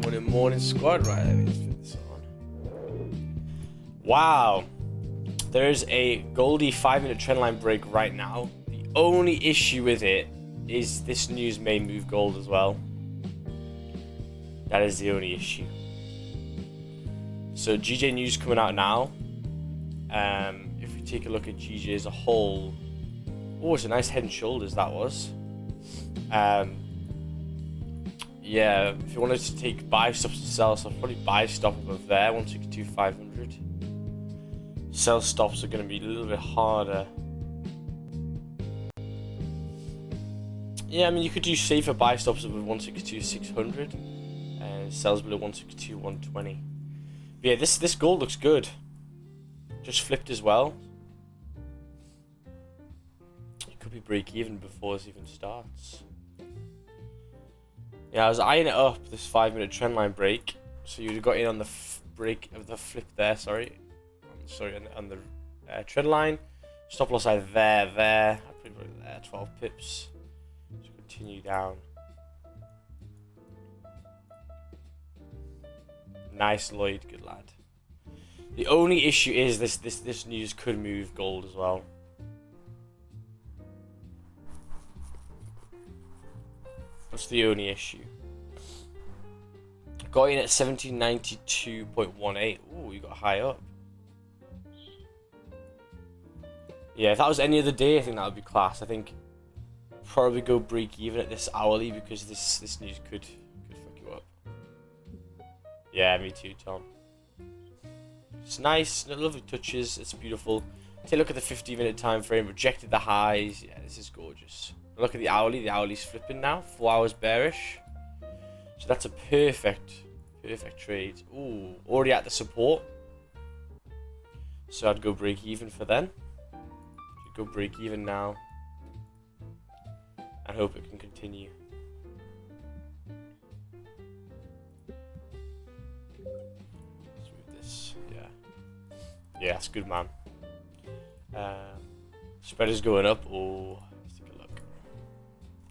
Morning squad, right? Let me just put this on. Wow, there's a Goldie 5-minute trendline break right now. The only issue with it is this news may move gold as well. That is the only issue. So GJ news coming out now. If we take a look at GJ as a whole, oh, it's a nice head and shoulders that was. Yeah, if you wanted to take buy stops and sell stops, probably buy stop above there, 162,500. Sell stops are going to be a little bit harder. Yeah, I mean, you could do safer buy stops above 162,600 and sells below 162,120. But yeah, this gold looks good. Just flipped as well. It could be break even before this even starts. Yeah, I was eyeing it up, this 5-minute trendline break. So you'd have got in on the break of the flip there, sorry, on the trend line. Stop loss either there. I put it there, 12 pips. So continue down. Nice, Lloyd, good lad. The only issue is this news could move gold as well. That's the only issue. Got in at 1792.18. Ooh, you got high up. Yeah, if that was any other day, I think that would be class. I think probably go break even at this hourly because this news could fuck you up. Yeah, me too, Tom. It's nice, lovely touches. It's beautiful. Take a look at the 15-minute time frame. Rejected the highs. Yeah, this is gorgeous. Look at the hourly. The hourly's flipping now. 4 hours bearish. So that's a perfect trade. Ooh, already at the support. So I'd go break even for then. Should go break even now. And hope it can continue. Let's move this. Yeah. Yeah, that's good, man. Spread is going up. Oh, let's take a look.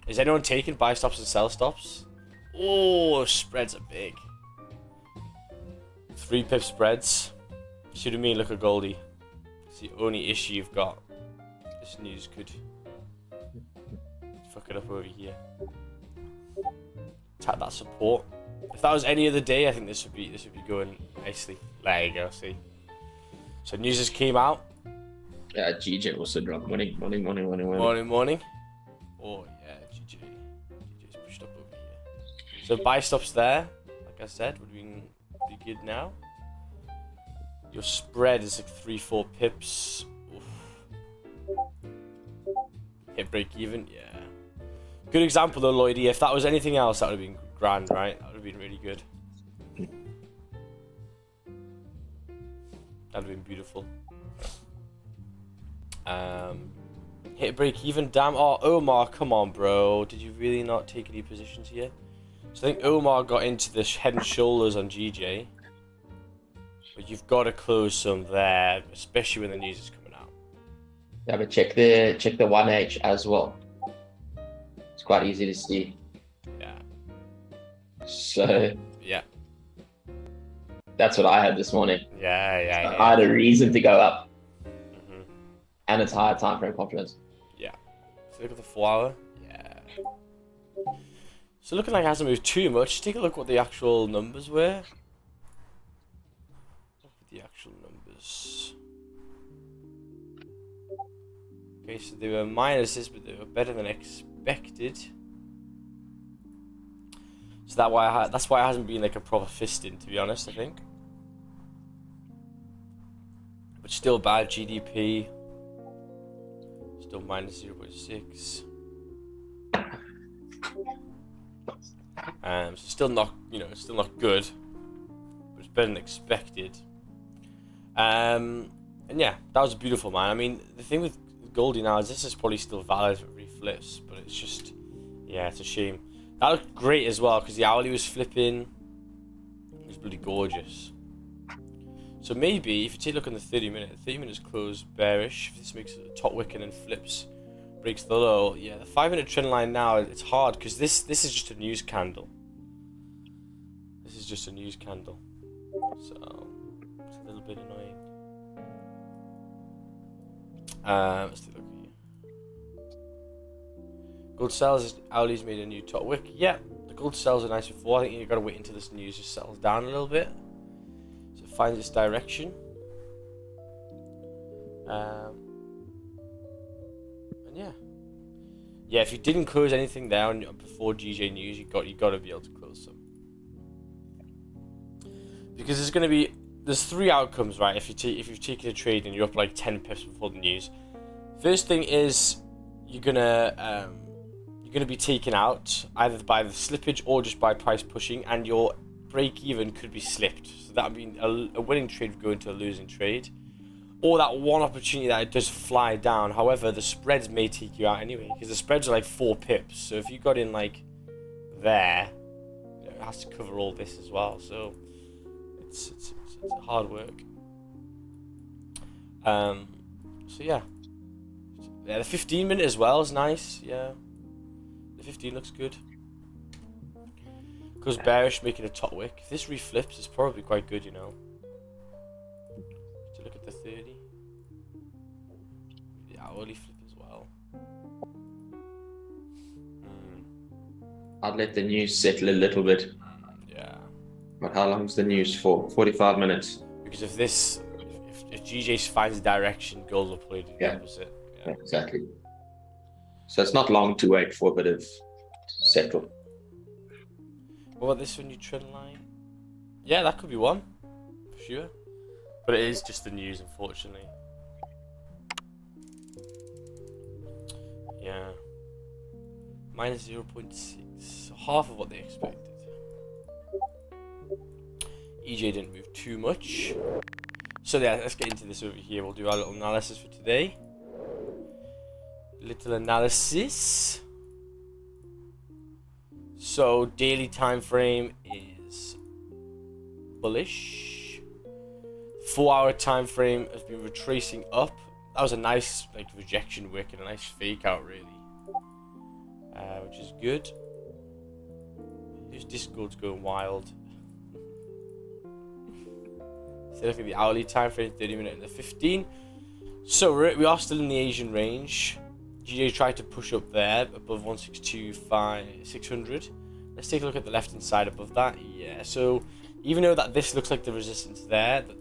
Is anyone taking buy stops and sell stops? Oh, spreads are big. 3 pip spreads. Should have mean look at Goldie. It's the only issue you've got. This news could fuck it up over here. Tap that support. If that was any other day, I think this would be going nicely. There you go. See. So news just came out. Yeah, GJ also dropped morning. Oh yeah, GJ's pushed up over here. So buy stops there, like I said, would be good now. Your spread is like 3-4 pips. Oof. Hit break even, yeah. Good example though, Lloydie. If that was anything else, that would have been grand, right? That would have been really good. That would have been beautiful. Hit break even, damn. Oh, Omar, come on, bro. Did you really not take any positions here? So I think Omar got into the head and shoulders on GJ. But you've got to close some there, especially when the news is coming out. Yeah, but check the 1H as well. It's quite easy to see. Yeah. So yeah. That's what I had this morning. Yeah. I had a reason to go up. And it's higher time frame confidence. Yeah. So look at the 4 hour. Yeah. So looking like it hasn't moved too much. Take a look what the actual numbers were. Look at the actual numbers. Okay, so they were minuses, but they were better than expected. So that's why it hasn't been like a proper fisting, to be honest, I think. But still bad. GDP. Still minus 0.6. So still not, still not good, but it's better than expected. And yeah, that was beautiful, man. I mean, the thing with Goldie now is this is probably still valid for reflips, but it's just, yeah, it's a shame. That looked great as well because the hourly was flipping. It was bloody gorgeous. So maybe if you take a look on the 30 minutes close bearish. If this makes a top wick and then flips, breaks the low. Yeah, the 5-minute trend line now, it's hard because this is just a news candle. This is just a news candle, so it's a little bit annoying. Let's take a look here. Gold sells. Owlie's made a new top wick. Yeah, the gold sells are nice before. I think you've got to wait until this news just settles down a little bit, so it finds its direction. And yeah, if you didn't close anything down before GJ news, you got to be able to close some, because there's three outcomes, right? If you've taken a trade and you're up like 10 pips before the news, first thing is you're gonna be taken out either by the slippage or just by price pushing, and your break even could be slipped. So that would mean a winning trade would go into a losing trade, or that one opportunity that it does fly down. However, the spreads may take you out anyway, because the spreads are like 4 pips. So if you got in like there, it has to cover all this as well. So it's hard work. So yeah, the 15-minute as well is nice. Yeah, the 15 looks good. Goes bearish, making a top wick. If this reflips, it's probably quite good, you know. To look at the 30, the hourly flip as well. I'd let the news settle a little bit. Yeah. But how long is the news for? 45 minutes. Because if GJ finds direction, gold will probably do the opposite. Yeah, exactly. So it's not long to wait for a bit of settle. What about this new trend line? Yeah, that could be one, for sure. But it is just the news, unfortunately. Yeah. Minus 0.6. So half of what they expected. EJ didn't move too much. So yeah, let's get into this over here. We'll do our little analysis for today. Little analysis. So daily time frame is bullish. 4-hour time frame has been retracing up. That was a nice rejection wick and a nice fake out, really, which is good. This Discord's going wild. So look at the hourly time frame, 30-minute and the 15. So we are still in the Asian range. GJ tried to push up there above 162,600. Let's take a look at the left hand side above that. Yeah, so even though that this looks like the resistance there, the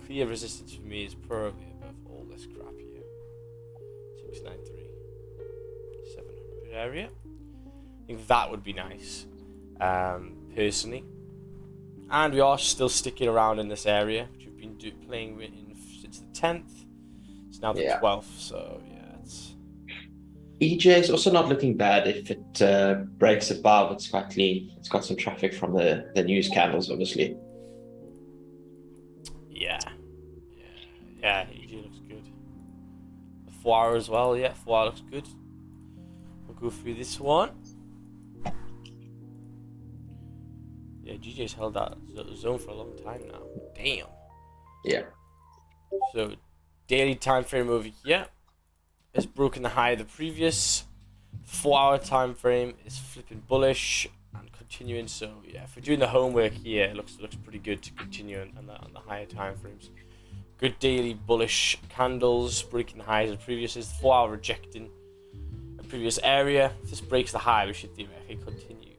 clear resistance for me is probably above all this crap here. 693, 700 area. I think that would be nice, personally. And we are still sticking around in this area, which we've been playing in since the 10th. It's now the 12th, so yeah. EJ is also not looking bad. If it breaks above, it's quite clean. It's got some traffic from the news candles, obviously. Yeah, EJ looks good. The 4-hour as well, yeah, 4-hour looks good. We'll go through this one. Yeah, GJ's held that zone for a long time now. Damn. Yeah. So, daily time frame over here. It's broken the high of the previous. 4-hour time frame is flipping bullish and continuing. So yeah, if we're doing the homework here, it looks pretty good to continue on the higher time frames. Good daily bullish candles, breaking the highs of the previous. Is the 4-hour rejecting the previous area. If this breaks the high, we should theoretically continue.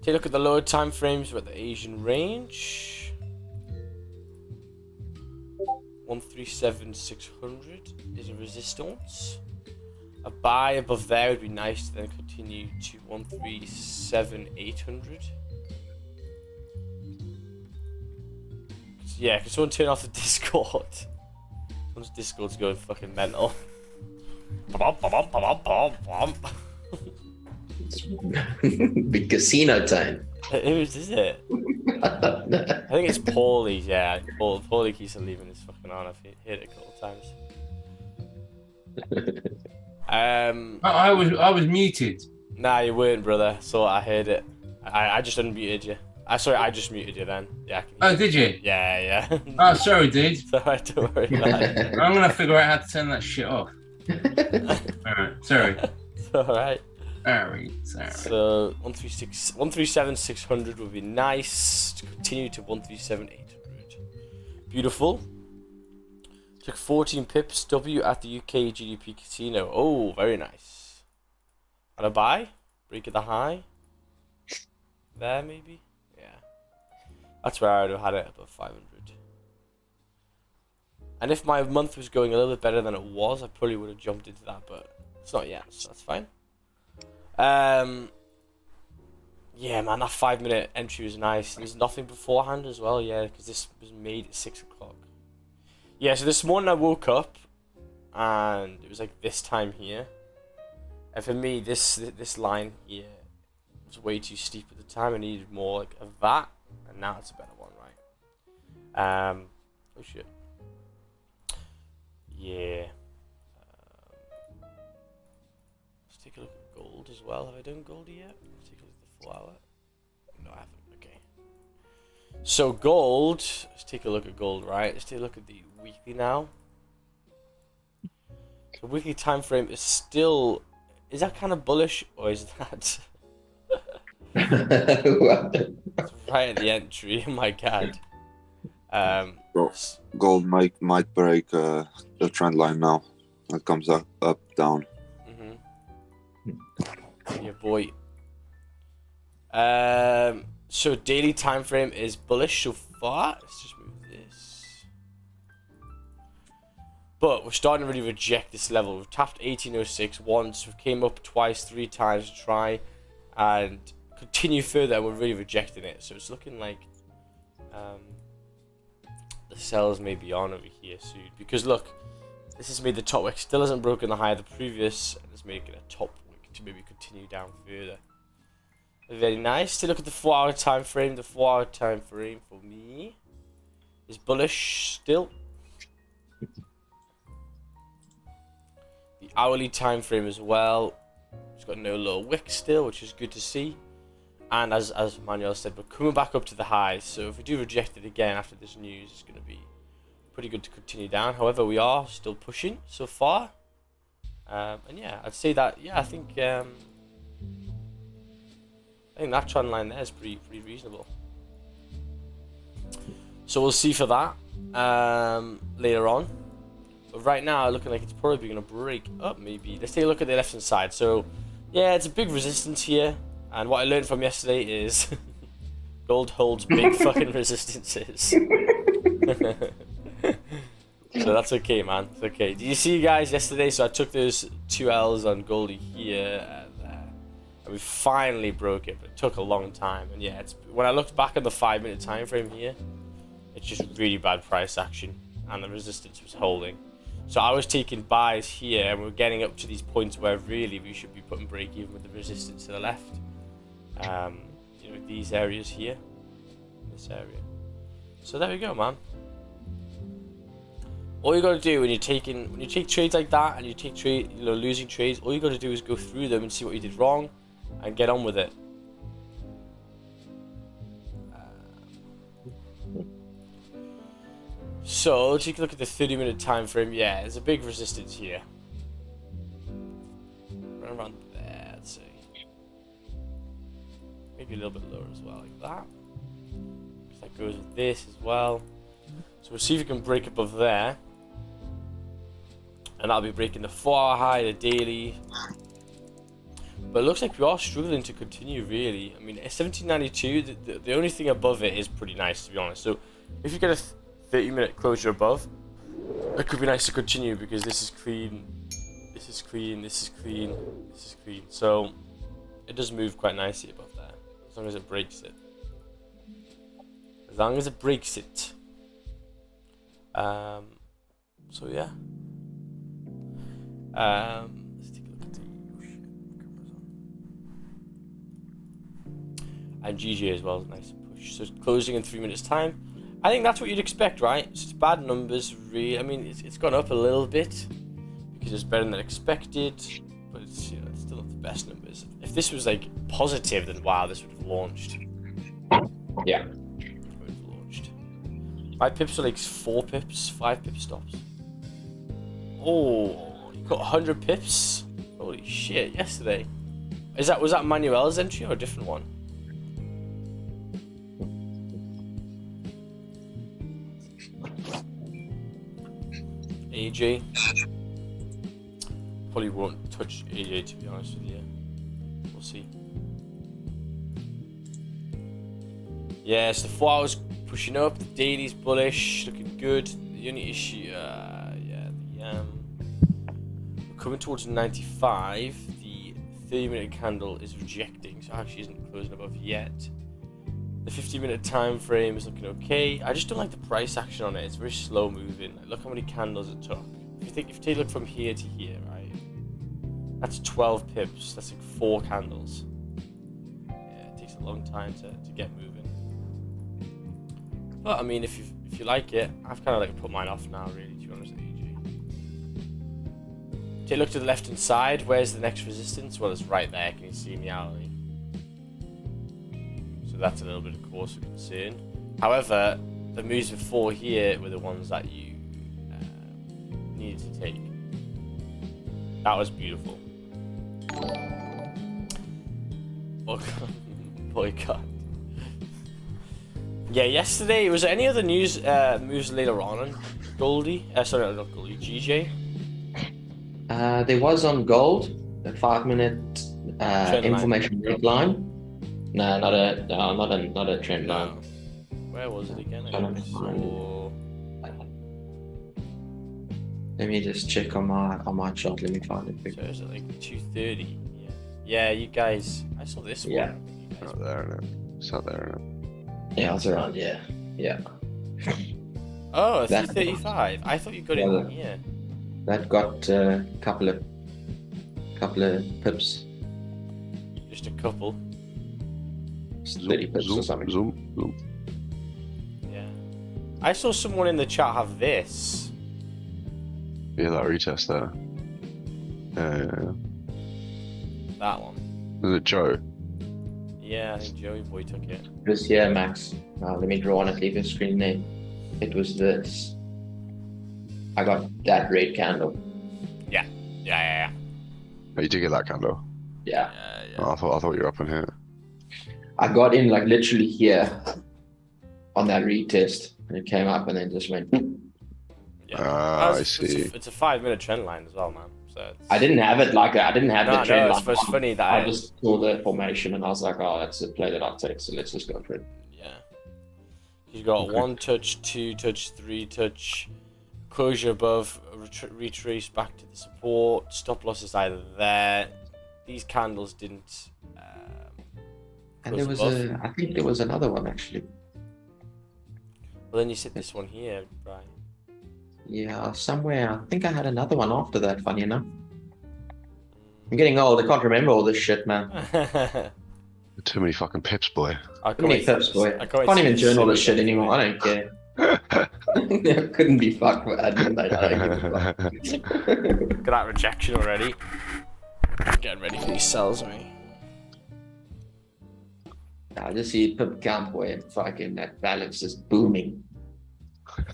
Take a look at the lower time frames. We're at the Asian range. 137,600 is a resistance. A buy above there would be nice to then continue to 137,800. Yeah, can someone turn off the Discord? Someone's Discord's going fucking mental. Big casino time. Whose is it? I think it's Paulie's, yeah. Paulie keeps on leaving this fucking on. I've hit it a couple of times. I was muted. Nah, you weren't, brother. So I heard it. I just unmuted you. Sorry, I just muted you then. Yeah. Oh, did you? Yeah. Oh, sorry, dude. It's alright, don't worry about it. I'm gonna figure out how to turn that shit off. Alright, sorry. It's alright. Sorry. So 137,600 would be nice to continue to 137,800. Beautiful. Took 14 pips. W at the UK GDP casino. Oh, very nice. And a buy. Break of the high. There maybe. Yeah. That's where I would have had it above 500. And if my month was going a little bit better than it was, I probably would have jumped into that, but it's not yet, so that's fine. Yeah, man, that 5-minute entry was nice. There's nothing beforehand as well, yeah, because this was made at 6 o'clock. Yeah, so this morning I woke up, and it was like this time here. And for me, this line here was way too steep at the time. I needed more like of that, and now it's a better one, right? Oh shit. Yeah. Let's take a look at gold as well. Have I done gold yet? Let's take a look at the 4 hour. No, I haven't. Okay. So gold. Let's take a look at gold, right? Let's take a look at the weekly now. The weekly time frame is still. Is that kind of bullish, or is that? It's right at the entry. Oh my god. Gold might break the trend line now. It comes up, down. Yeah, boy. So daily time frame is bullish so far. Let's just move this. But we're starting to really reject this level. We've tapped 1806 once. We came up twice, 3 times to try and continue further, and we're really rejecting it. So it's looking like the sells may be on over here soon. Because look, this has made the top wick, still hasn't broken the high of the previous, and it's making a top wick to maybe continue down further. Very nice. To look at the 4 hour time frame. The 4 hour time frame for me is bullish still. The hourly time frame as well. It's got no low wick still, which is good to see. And as Manuel said, we're coming back up to the highs. So if we do reject it again after this news, it's going to be pretty good to continue down. However, we are still pushing so far. And yeah, I'd say that, yeah, I think that trend line there is pretty reasonable. So we'll see for that later on. But right now, looking like it's probably going to break up maybe. Let's take a look at the left-hand side. So, yeah, it's a big resistance here. And what I learned from yesterday is gold holds big fucking resistances. So that's okay, man. It's okay. Did you see, guys, yesterday? So I took those 2 L's on Goldie here and we finally broke it, but it took a long time. And yeah, it's when I looked back at the 5-minute time frame here, it's just really bad price action, and the resistance was holding. So I was taking buys here, and we're getting up to these points where really we should be putting break even with the resistance to the left. You know, these areas here, this area. So there we go, man. All you gotta do when you take trades like that, and you take losing trades, all you gotta do is go through them and see what you did wrong, and get on with it. So take a look at the 30-minute time frame. Yeah, there's a big resistance here. Run around there, let's see. Maybe a little bit lower as well, like that. That goes with this as well. So we'll see if we can break above there. And that'll be breaking the 4 hour high, the daily. But it looks like we are struggling to continue, really. I mean, 1792, the only thing above it is pretty nice, to be honest. So if you get a 30-minute closure above, it could be nice to continue, because this is clean, this is clean, this is clean, this is clean. So it does move quite nicely above there, as long as it breaks it. As long as it breaks it. So yeah. Let's take a look at the camera's on. And GG as well, nice push. So it's closing in 3 minutes time. I think that's what you'd expect, right? It's bad numbers, really. I mean, it's gone up a little bit because it's better than expected, but it's, you know, it's still not the best numbers. If this was like positive, then wow, this would have launched. Yeah. It would have launched. My pips are like 4 pips, 5 pip stops. Oh, you got 100 pips? Holy shit! Yesterday, Was that Manuel's entry or a different one? AJ. Probably won't touch AJ, to be honest with you. We'll see. Yeah, so the 4 hours pushing up, the daily's bullish, looking good. The only issue, we're coming towards 95. The 30-minute candle is rejecting, so it actually isn't closing above yet. The 50-minute time frame is looking okay. I just don't like the price action on it. It's very slow moving. Like, look how many candles it took. If you take a look from here to here, right? That's 12 pips. That's like 4 candles. Yeah, it takes a long time to get moving. But I mean, if you like it, I've kind of like put mine off now, really, to be honest with you. Take a look to the left hand side. Where's the next resistance? Well, it's right there. Can you see in the hourly? So that's a little bit of cause for concern. However, the moves before here were the ones that you needed to take. That was beautiful. Boycott. Yeah, yesterday, was there any other news moves later on Goldie? Sorry, not Goldie, GJ? There was on gold, the 5-minute information red line. No, not a trend line. Where was it again? Let me just check on my chart. Let me find it. So is it like 2:30? Yeah. Yeah, you guys. I saw this Yeah. one. You guys Out there, it's out there. Yeah, it's around. Yeah. Oh, That- 3:35. I thought you got it in here. That got a couple of pips, Just a couple. 30 pips or something. Zoom. Yeah. I saw someone in the chat have this. Yeah, that retest there. That one. Is it Joe? Yeah, I think Joey Boy took it. It was here, Max. Let me draw on it. Leave a screen name. It was this. I got that red candle. Yeah. Oh, you did get that candle. Yeah. Oh, I thought you were up in here. I got in like literally here on that retest, and it came up and then just went. Yeah. I see. It's a 5-minute trend line as well, man. So it's... I didn't have it like that. I didn't have the trend line. It's funny that I just saw the formation and I was like, oh, that's a play that I'll take. So let's just go for it. Yeah. You've got Okay. 1 touch, 2 touch, 3 touch, closure above, retrace back to the support. Stop loss is either there. These candles didn't. And there was I think there was another one actually. Well, then you said this one here, Brian. Yeah, somewhere. I think I had another one after that, funny enough. I'm getting old. I can't remember all this shit, man. Too many fucking pips, boy. Too many pips, boy. I can't even journal this shit anymore. I don't care. I couldn't be fucked with admin, mate. I don't give a fuck. Look at that rejection already. Getting ready for these sells, mate. I just see pip count, boy, and fucking that balance is booming.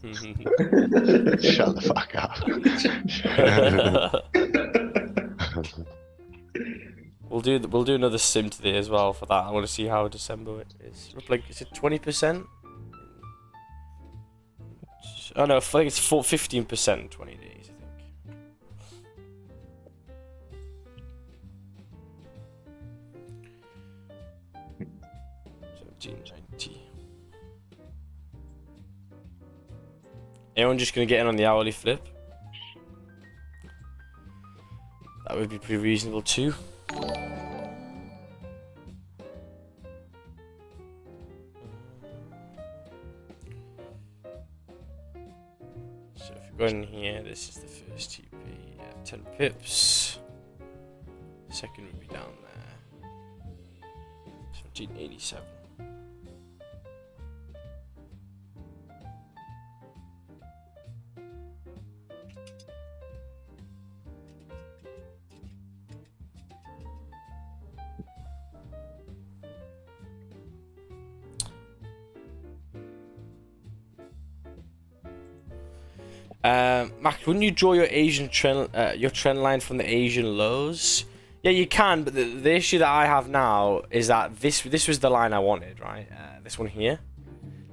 Shut the fuck up. We'll do another sim today as well for that. I want to see how December is. Like, is it 20%? Oh no, I think it's 15% in 20 days. I think. 1790. Anyone just gonna get in on the hourly flip? That would be pretty reasonable too. So if you go in here, this is the first TP at 10 pips. Second would be down there. 1787. Max, wouldn't you draw your Asian trend line from the Asian lows? Yeah, you can, but the issue that I have now is that this was the line I wanted, right? This one here.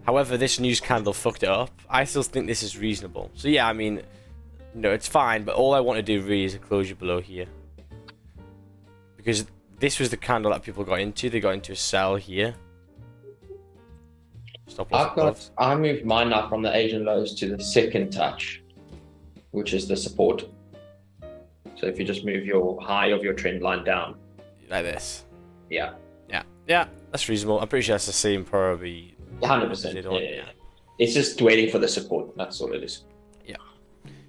However, this news candle fucked it up. I still think this is reasonable. So yeah, I mean, no, it's fine, but all I want to do really is a closure below here. Because this was the candle that people got into. They got into a sell here. Stop loss. I moved mine up from the Asian lows to the second touch, which is the support. So if you just move your high of your trend line down. Like this. Yeah. Yeah, that's reasonable. I'm pretty sure that's the same probably. 100%. Yeah. It's just waiting for the support. That's all it is. Yeah.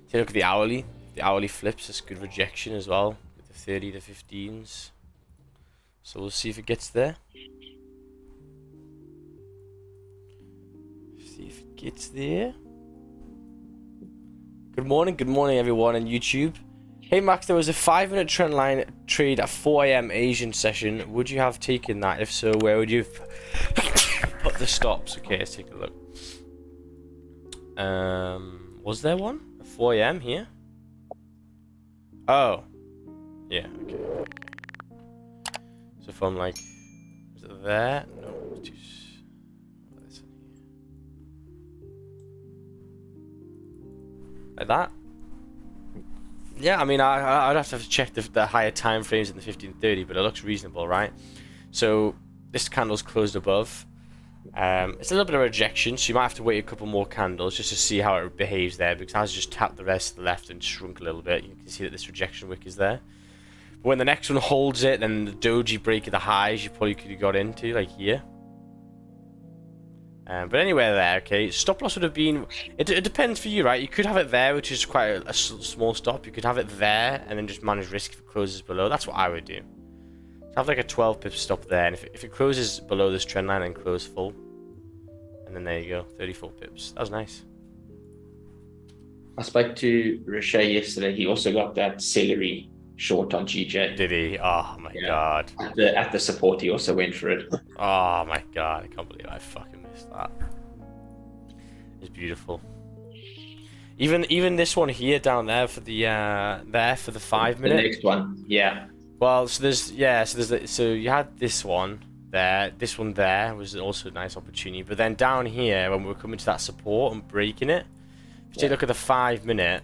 Take a look at the hourly. The hourly flips. That's good rejection as well. With the 30 to 15s. So we'll see if it gets there. See if it gets there. Good morning everyone on YouTube. Hey Max, there was a 5-minute trend line trade at 4 AM Asian session. Would you have taken that? If so, where would you put the stops? Okay, let's take a look. Was there one at 4 AM here? Oh, yeah. Okay. So from like, was it there? No, it's too. Like that. Yeah, I mean, I'd have to check the higher time frames in the 1530, but it looks reasonable, right? So this candle's closed above. It's a little bit of a rejection, so you might have to wait a couple more candles just to see how it behaves there, because I just tapped the rest to the left and shrunk a little bit. You can see that this rejection wick is there. But when the next one holds it, then the doji break of the highs you probably could have got into, like here. But anywhere there, okay, stop loss would have been, it depends for you, right? You could have it there, which is quite a small stop. You could have it there and then just manage risk if it closes below. That's what I would do. So have like a 12 pip stop there, and if it closes below this trend line, then close full. And then there you go, 34 pips. That was nice. I spoke to Riche yesterday. He also got that celery short on GJ. Did he? Oh my god. At the support, he also went for it. Oh my god, I can't believe I fucking missed that. It's beautiful. Even this one here down there for the 5 minute. The next one, yeah. Well, so you had this one there. This one there was also a nice opportunity. But then down here, when we were coming to that support and breaking it, if you take a look at the 5 minute.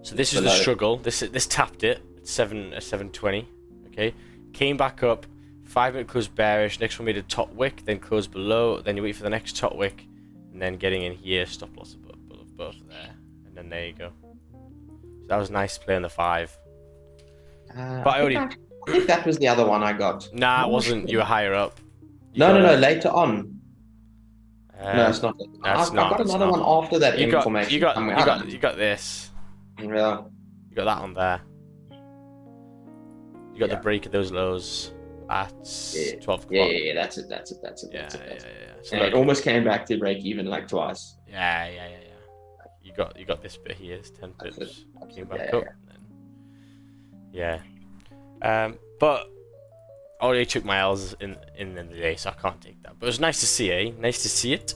So this is the struggle. This tapped it at 720. Okay, came back up. 5 minute closed bearish. Next one made a top wick, then closed below. Then you wait for the next top wick, and then getting in here, stop loss above there, and then there you go. So that was nice play on the 5. But I think that was the other one I got. Nah, it wasn't. You were higher up. No, later on. No, it's not. I got another one after that. You got this. Yeah. You got that one there. You got the break of those lows at 12 o'clock. Yeah, that's it. Yeah. So it almost came back to break even like twice. Yeah. You got this bit here. It's 10 pips. Came back up. Yeah. But I already took my L's in the day, so I can't take that. But it was nice to see, eh? Nice to see it.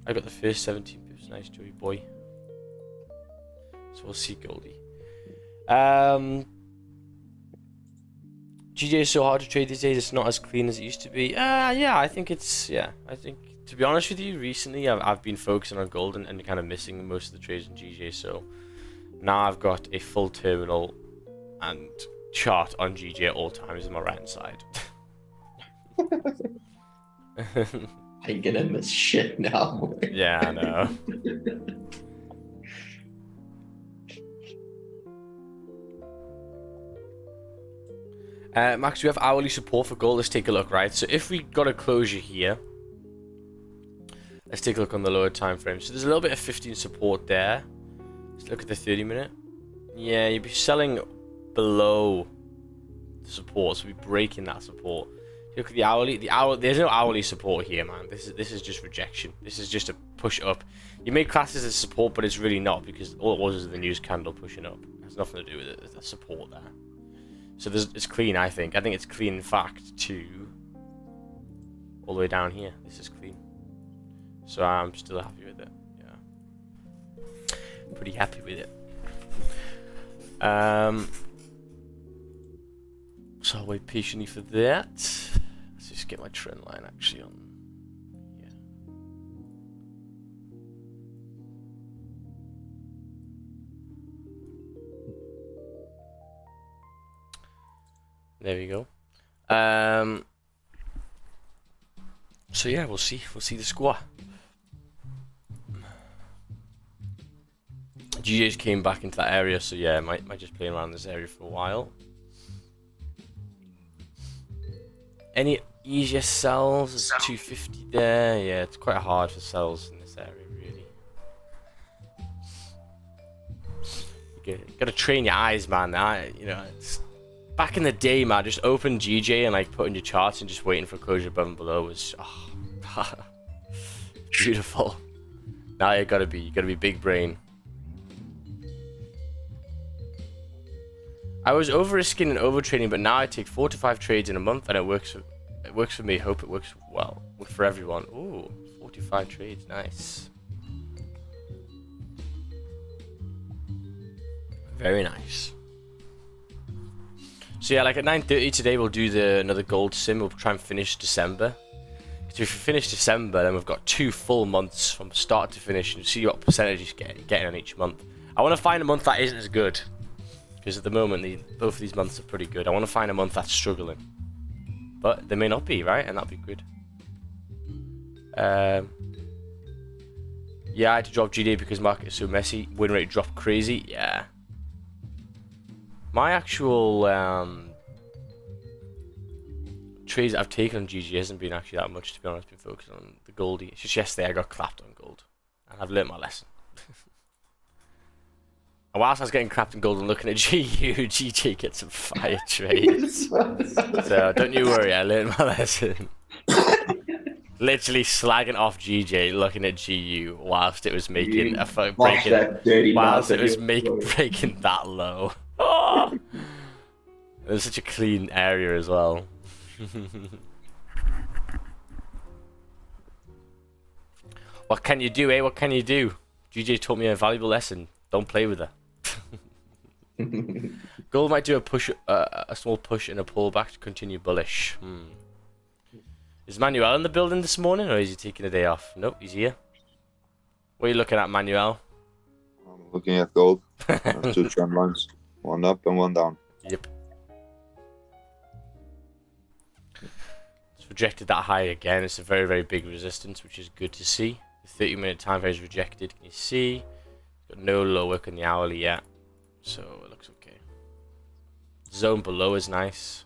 I got the first 17 pips. Nice, Joey boy. So we'll see Goldie. GJ is so hard to trade these days. It's not as clean as it used to be. Yeah, I think it's. Yeah, I think, to be honest with you, recently I've been focusing on gold and kind of missing most of the trades in GJ. So now I've got a full terminal and chart on GJ at all times on my right hand side. I'm gonna miss shit now. Yeah, I know. Max, we have hourly support for gold. Let's take a look, right? So if we got a closure here, let's take a look on the lower time frame. So there's a little bit of 15 support there. Let's look at the 30 minute. Yeah, you'd be selling below the support, so we're breaking that support. Look at the hourly. There's no hourly support here, man. This is just rejection. This is just a push up. You make classes as support, but it's really not, because all it was is the news candle pushing up. It has nothing to do with it. There's the support there. So it's clean, I think. I think it's clean, in fact, to all the way down here. This is clean. So I'm still happy with it. Yeah. Pretty happy with it. So I'll wait patiently for that. Let's just get my trend line actually on. Yeah. There we go. So yeah, we'll see the score. GJ's came back into that area, so yeah, might just play around this area for a while. Any easier sells? It's 250 there. Yeah, it's quite hard for sells in this area, really. You gotta train your eyes, man. You know, it's back in the day, man. Just open GJ and like put in your charts and just waiting for closure above and below was beautiful. Now you gotta be big brain. I was over-risking and overtraining, but now I take 4 to 5 trades in a month, and it works for me. Hope it works well for everyone. Ooh, 45 trades, nice. Very nice. So yeah, like at 9:30 today, we'll do another gold sim. We'll try and finish December. So if we finish December, then we've got 2 full months from start to finish, and see what percentage you getting on each month. I want to find a month that isn't as good. Because at the moment, both of these months are pretty good. I want to find a month that's struggling. But they may not be, right? And that'd be good. Yeah, I had to drop GD because market is so messy. Win rate dropped crazy. Yeah. My actual trades that I've taken on GG hasn't been actually that much, to be honest. I've been focusing on the goldie. It's just yesterday I got clapped on gold. And I've learnt my lesson. And whilst I was getting crapped in gold and looking at GU, GJ gets some fire trades. So don't you worry, I learned my lesson. Literally slagging off GJ, looking at GU whilst it was making a breaking breaking that low. Oh! It was such a clean area as well. What can you do, eh? What can you do? GJ taught me a valuable lesson. Don't play with her. Gold might do a small push and a pullback to continue bullish. Is Manuel in the building this morning, or is he taking a day off? Nope, he's here. What are you looking at, Manuel? I'm looking at gold. There's 2 trend lines, one up and one down. Yep. It's rejected that high again. It's a very, very big resistance, which is good to see. The 30-minute time frame is rejected. Can you see? Got no low work on the hourly yet, so it looks okay. Zone below is nice.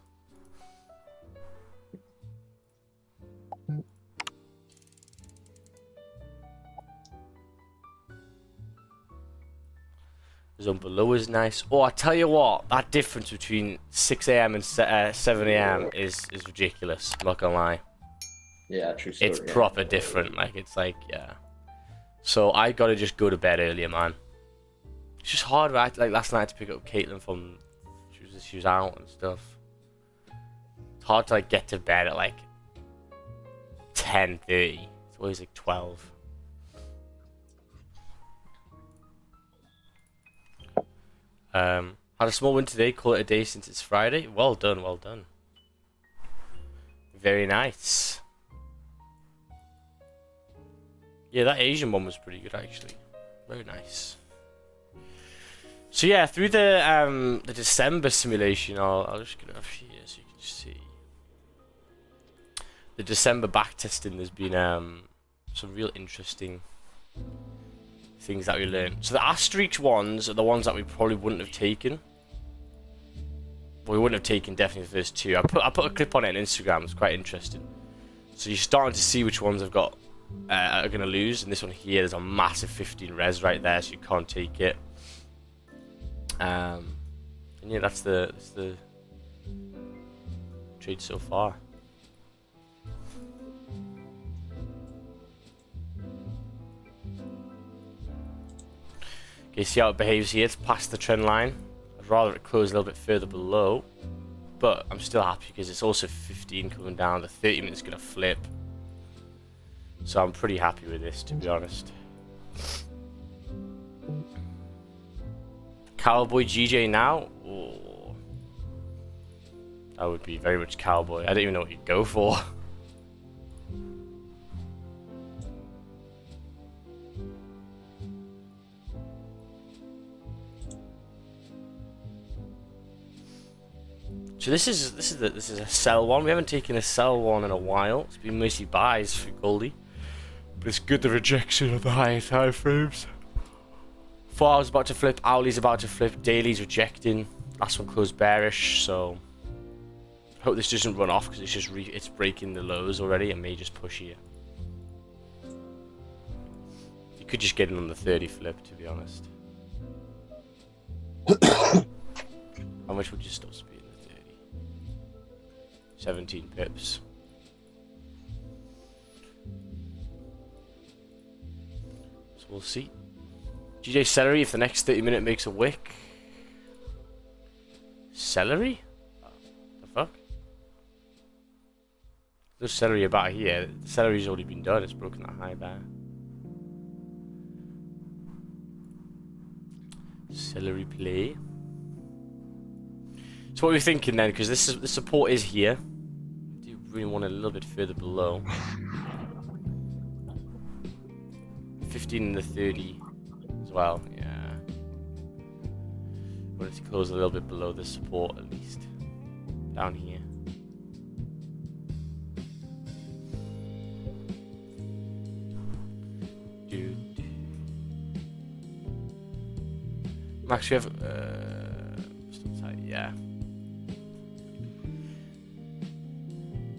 Zone below is nice. Oh, I tell you what, that difference between 6 AM and 7 AM is ridiculous. I'm not gonna lie. Yeah, true story. It's proper different. Like, it's like, yeah. So I gotta just go to bed earlier, man. It's just hard, right? Like last night I had to pick up Caitlin from she was out and stuff. It's hard to like get to bed at like 10:30. It's always like 12. Had a small win today. Call it a day since it's Friday. Well done, well done. Very nice. Yeah, that Asian one was pretty good actually. Very nice. So yeah, through the December simulation, I'll just get it up here so you can just see. The December backtesting, there's been some real interesting things that we learned. So the asterisk ones are the ones that we probably wouldn't have taken. Well, we wouldn't have taken definitely the first 2. I put a clip on it on Instagram. It's quite interesting. So you're starting to see which ones have got are going to lose. And this one here, there's a massive 15 res right there, so you can't take it. And yeah, that's the trade so far. Okay, see how it behaves here. It's past the trend line. I'd rather it close a little bit further below, but I'm still happy because it's also 15 coming down. The 30 minutes gonna flip, so I'm pretty happy with this, to be honest. cowboy GJ now? Ooh. That would be very much cowboy. I don't even know what you'd go for. So this is a sell one. We haven't taken a sell one in a while. It's been mostly buys for Goldie, but it's good the rejection of the highest high frames. 4 hours about to flip, hourly's about to flip, daily's rejecting. Last one closed bearish, so hope this doesn't run off because it's just it's breaking the lows already. It may just push here. You could just get in on the 30 flip, to be honest. How much would you stop speed? 17 pips. So we'll see. GJ celery if the next 30-minute makes a wick. Celery? The fuck? There's celery about here. The celery's already been done. It's broken that high bar. Celery play. So what are we thinking then? Because the support is here. I do really want it a little bit further below. 15 and the 30 as well. Yeah. Want it to close a little bit below the support at least. Down here. Dude. Max, we have still tight, yeah.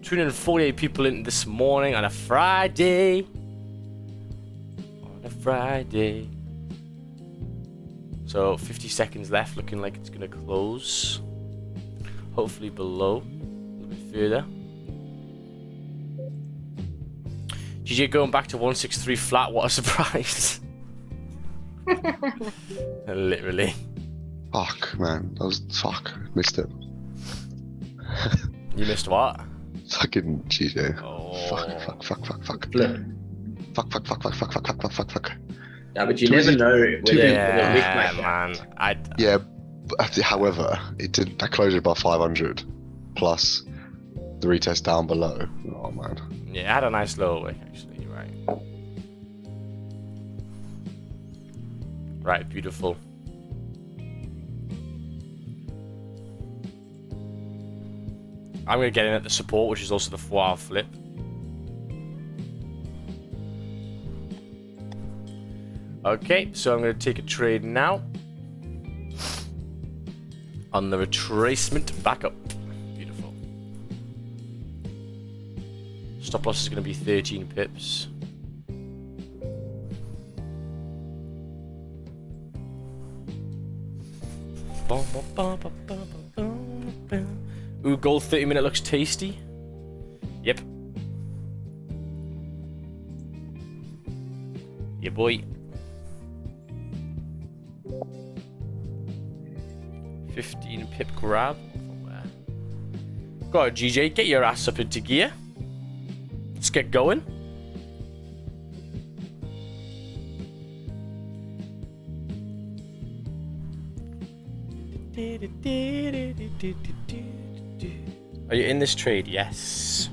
248 people in this morning on a Friday. On a Friday. So 50 seconds left, looking like it's gonna close. Hopefully below, a little bit further. GJ going back to 163 flat, what a surprise. Literally. Fuck, man. That was fuck. Missed it. You missed what? Fucking GJ. Oh. Fuck. Flip. Fuck. Yeah, but you never know whether Yeah, it like that. man. Yeah, however, it did. I closed it by 500 plus the retest down below. Oh man. Yeah, it had a nice low wick actually, you're right. Right, beautiful. I'm gonna get in at the support, which is also the 4-hour flip. Okay, so I'm gonna take a trade now. On the retracement back up. Beautiful. Stop loss is gonna be 13 pips. Ooh, gold 30-minute looks tasty. Yep. Yeah, boy. 15 pip grab. Go on, GJ, get your ass up into gear. Let's get going. Are you in this trade? Yes.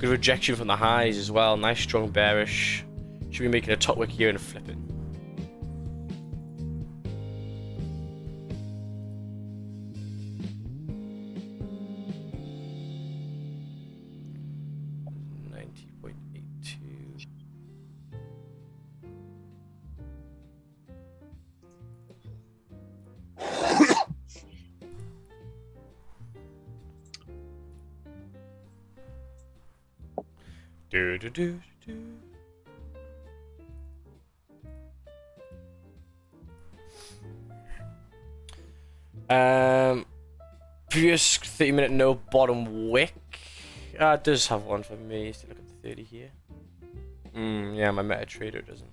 Good rejection from the highs as well. Nice strong bearish. Should be making a top wick here and flipping. Previous 30-minute no bottom wick. It does have one for me. Still look at the 30 here. Yeah, my MetaTrader doesn't.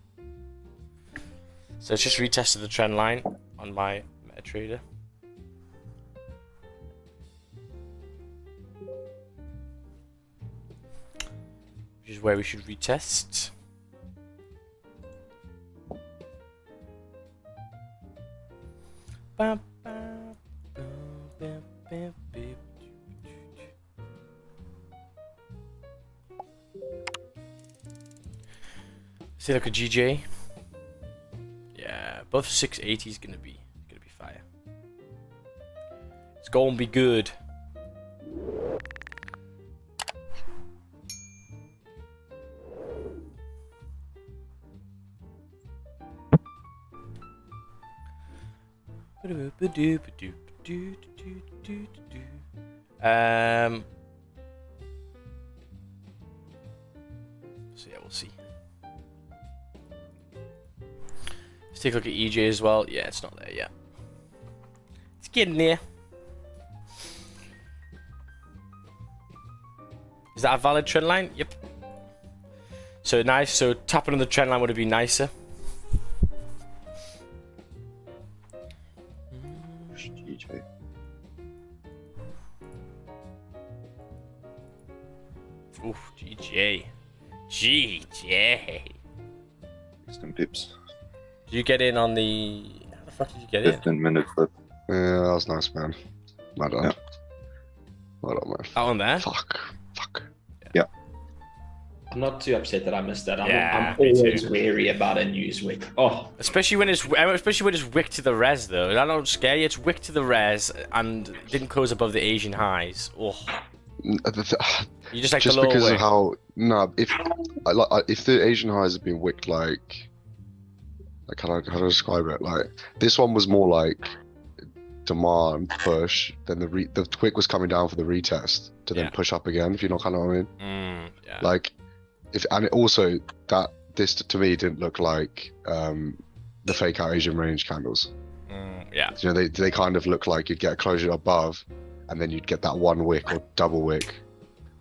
So it's just retested the trend line on my MetaTrader. Which is where we should retest. See like a GJ. Yeah, above 680 is gonna be fire. It's gonna be good. So yeah, we'll see. Let's take a look at EJ as well. Yeah, it's not there yet. It's getting there. Is that a valid trend line? Yep. So nice. So tapping on the trend line would have been nicer. GJ. Oof, GJ. GJ. 16 pips. Did you get in on the... How the fuck did you get in? 15-minute flip. Yeah, that was nice, man. Well done. Yeah. Well done, man. That one there? Fuck. I'm not too upset that I missed that. Yeah, I'm me always too. wary about a news week. Oh, Especially when it's wick to the res though. That don't scare you. It's wick to the res and didn't close above the Asian highs. Oh, you just like Just the lower because wick. of how if the Asian highs have been wicked like how do I describe it? Like this one was more like demand push, then the wick was coming down for the retest to then Yeah. push up again. If you know kind of what I mean. Yeah. Like and it also that this to me didn't look like the fake out Asian range candles. Yeah. You know, they kind of look like you'd get a closure above, and then you'd get that one wick or double wick,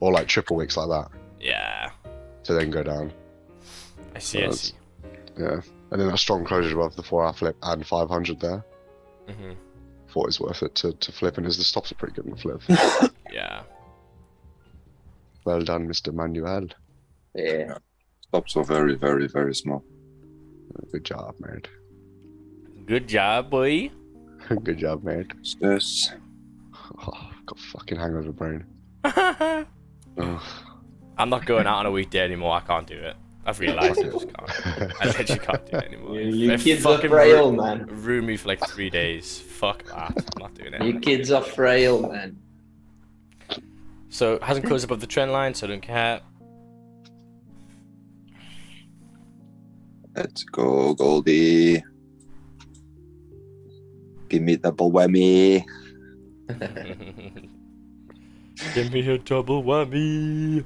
or like triple wicks like that Yeah. to then go down. I see. I see. Yeah, and then that strong closure above the 4-hour flip and 500 there. Mhm. Thought it was worth it to flip, and as the stops are pretty good in the flip. Yeah. Well done, Mr. Manuel. yeah. Stops are very, very, very small. Good job, mate. Good job, boy. Good job, mate. What's this? Oh, I've got fucking hangover brain. I'm Oh. not going out on a weekday anymore. I can't do it. I've realised I just can't. I literally can't do it anymore. You It kids are fucking frail, man. ruined me for like 3 days. Fuck that. I'm not doing it. You kids are frail, man. So it hasn't closed above the trend line, so I don't care. Let's go, Goldie. Give me double whammy. Give me a double whammy.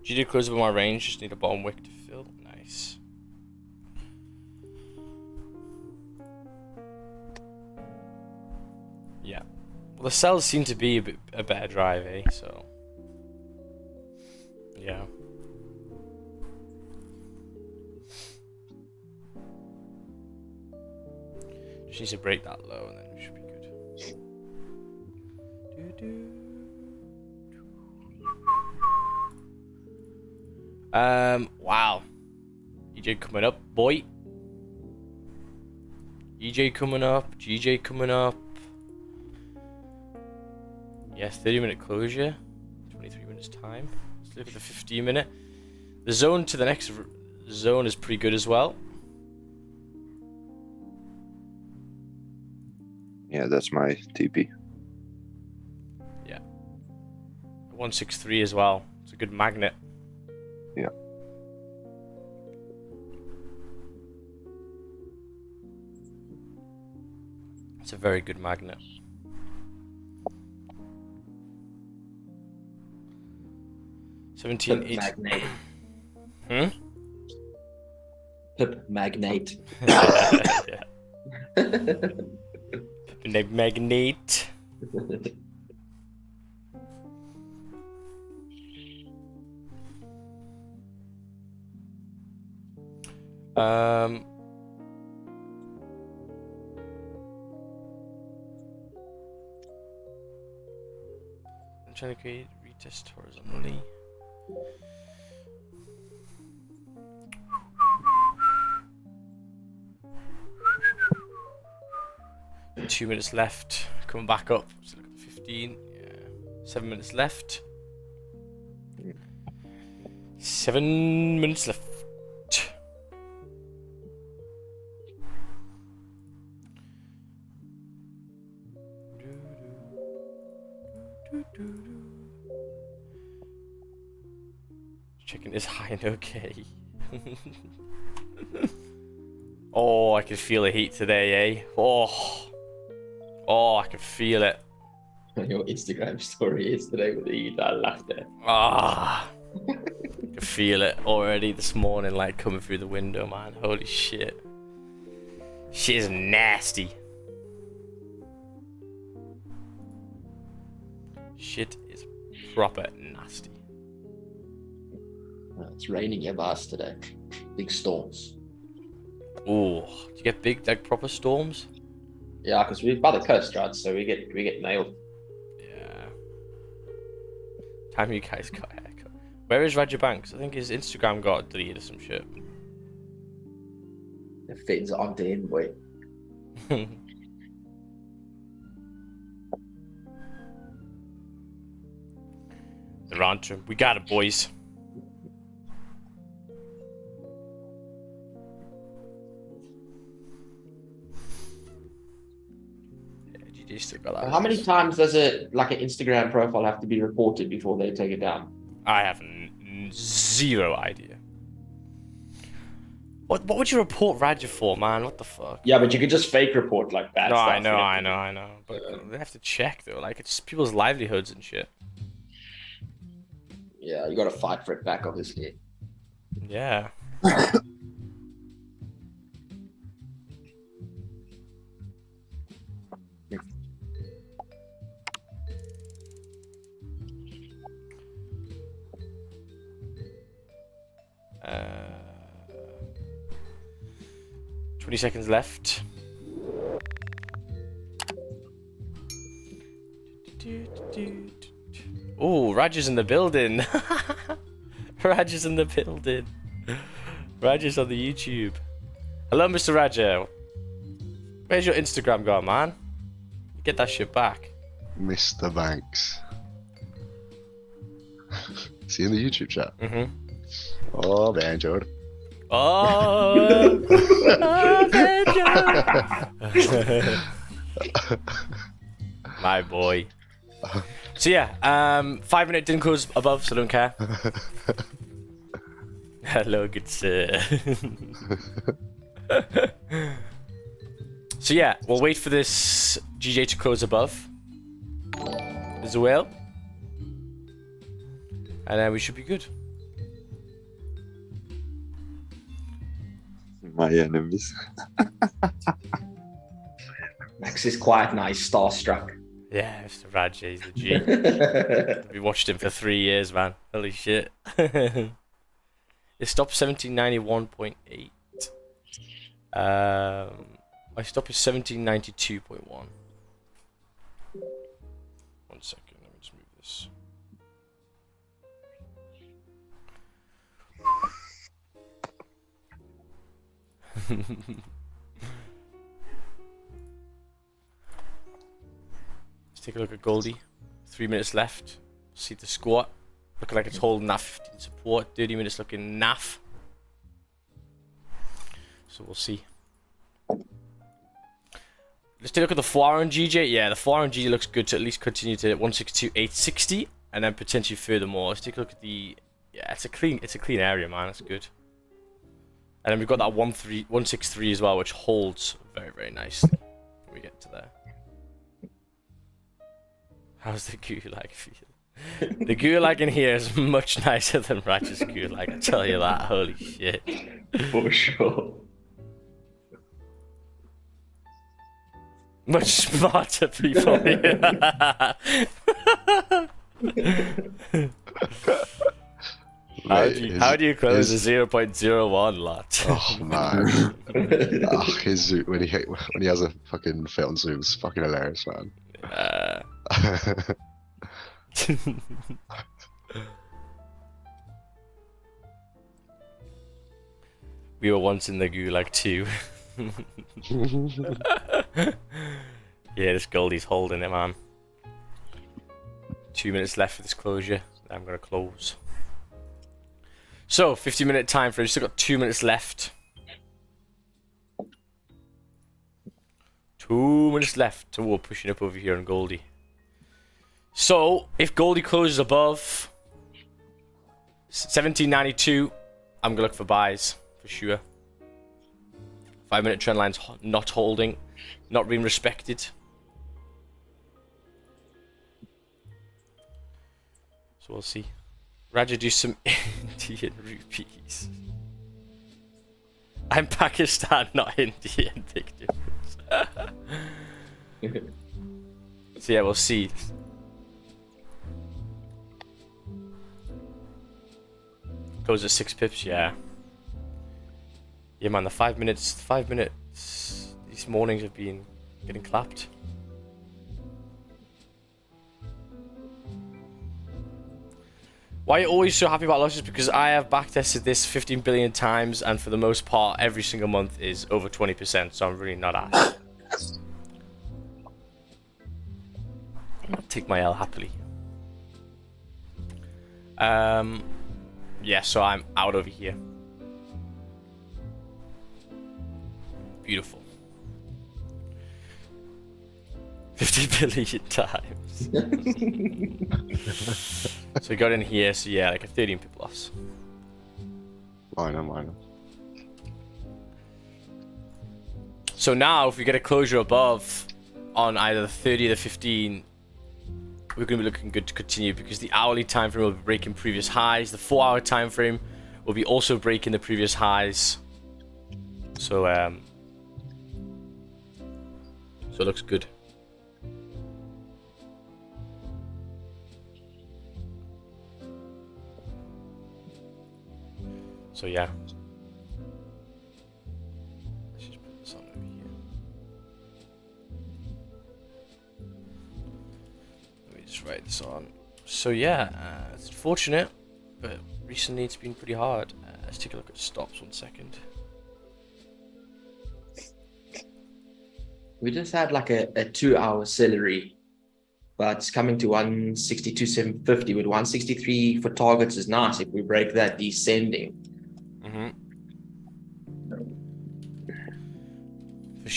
GD close above my range, just need a bottom wick to fill. Nice. Yeah. Well, the cells seem to be a better drive, eh? So. Yeah. Just needs to break that low and then we should be good. Wow. EJ coming up, boy. EJ coming up, GJ coming up. Yes, 30-minute closure. 23 minutes time. Let's look at the 15-minute. The zone to the next zone is pretty good as well. Yeah, that's my TP. Yeah. 163 as well. It's a good magnet. Yeah. It's a very good magnet. Pip 1780. magnate. Hmm? Pip magnate. Yeah. Magnate. I'm trying to create Test horizontally. Two minutes left. Coming back up. So look at the 15. Yeah. 7 minutes left. 7 minutes left. Chicken is high and okay. Oh, I can feel the heat today, eh? Oh, I can feel it. On your Instagram story yesterday with the heat, I laughed at. Ah, I can feel it already this morning, like coming through the window, man. Holy shit. Shit is nasty. Shit is proper nasty. It's raining here, boss, today. Big storms. Oh, do you get big, like proper storms? Yeah, because we're by the coast, right? So we get nailed. Yeah. Time you guys got a haircut. Where is Roger Banks? I think his Instagram got deleted or some shit. The fins onto him, boy. They're on to him. We got it, boys. GG still got that. How many times does an Instagram profile have to be reported before they take it down? I have zero idea. What would you report Raja for, man? What the fuck? Yeah, but you could just fake report like that. No, stuff, I know, yeah. I know. But they have to check though. Like it's people's livelihoods and shit. Yeah, you got to fight for it back, obviously. Yeah. Uh, 20 seconds left. Oh, Raj is in the building. Raj is in the building. Raj is on the YouTube. Hello, Mr. Raja. Where's your Instagram gone, man? Get that shit back. Mr. Banks. See you in the YouTube chat. Mm-hmm. Oh, man, Jordan. Oh, my boy. So yeah, 5 minute didn't close above, so don't care. Hello, good sir. So yeah, we'll wait for this GJ to close above as well, and then we should be good. My enemies. Max is quite nice, starstruck. Yeah, Mr. Raja, he's the G. We watched him for 3 years, man. Holy shit. It stopped 1791.8. My stop is 1792.1. 1 second, let me just move this. Let's take a look at Goldie. 3 minutes left. See the squat. Looking like it's holding that 15 support. 30 minutes looking naff. So we'll see. Let's take a look at the 4 hour on GJ. Yeah, the 4 hour on GJ looks good to at least continue to 162.860 and then potentially furthermore. Let's take a look at the. Yeah, it's a clean area, man. It's good. And then we've got that 163 as well, which holds very, very nicely when we get to there. How's the gulag feel? The gulag in here is much nicer than Ratchet's gulag, I tell you that. Holy shit. For sure. Much smarter people here. How do you close a 0.01 lot? Oh man. His zoom, when he has a fucking fit on zoom, it's fucking hilarious, man. We were once in the gulag too. Yeah, this Goldie's holding it, man. 2 minutes left for this closure. I'm gonna close. So, 50-minute time frame. Still got 2 minutes left. 2 minutes left. So we're pushing up over here on Goldie. So, if Goldie closes above 1792, I'm gonna look for buys for sure. 5-minute trend line's not holding, not being respected. So we'll see. Raja, do some Indian rupees. I'm Pakistan, not Indian. Big difference. So yeah, we'll see. Goes at 6 pips, yeah. Yeah, man, the 5 minutes, these mornings have been getting clapped. Why are you always so happy about losses? Because I have backtested this 15 billion times, and for the most part, every single month is over 20%, so I'm really not asked. I'll take my L happily. Yeah, so I'm out over here. Beautiful. 50 billion times. So we got in here, so yeah, like a 13 pip loss. Minor. So now, if we get a closure above on either the 30 or the 15, we're going to be looking good to continue because the hourly time frame will be breaking previous highs. The 4-hour time frame will be also breaking the previous highs. So, so it looks good. So yeah. Let's just put this on over here. Let me just write this on. So yeah, it's unfortunate, but recently it's been pretty hard. Let's take a look at stops 1 second. We just had like a 2-hour celery, but it's coming to 162.750 with 163 for targets is nice if we break that descending. For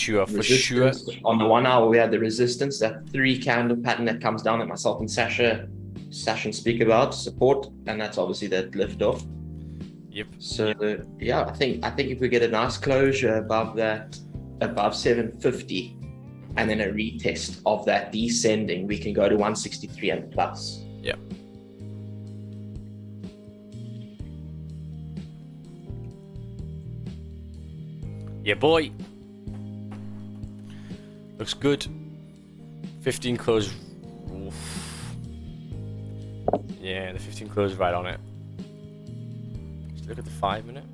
sure. On the 1 hour, we had the resistance, that 3 candle pattern that comes down that myself and Sasha speak about support, and that's obviously that lift off. Yep. So yeah, I think if we get a nice closure above 750, and then a retest of that descending, we can go to 163 and plus. Yeah. Yeah, boy. Looks good. 15 close. Oof. Yeah, the 15 close right on it. Let's look at the 5 minute.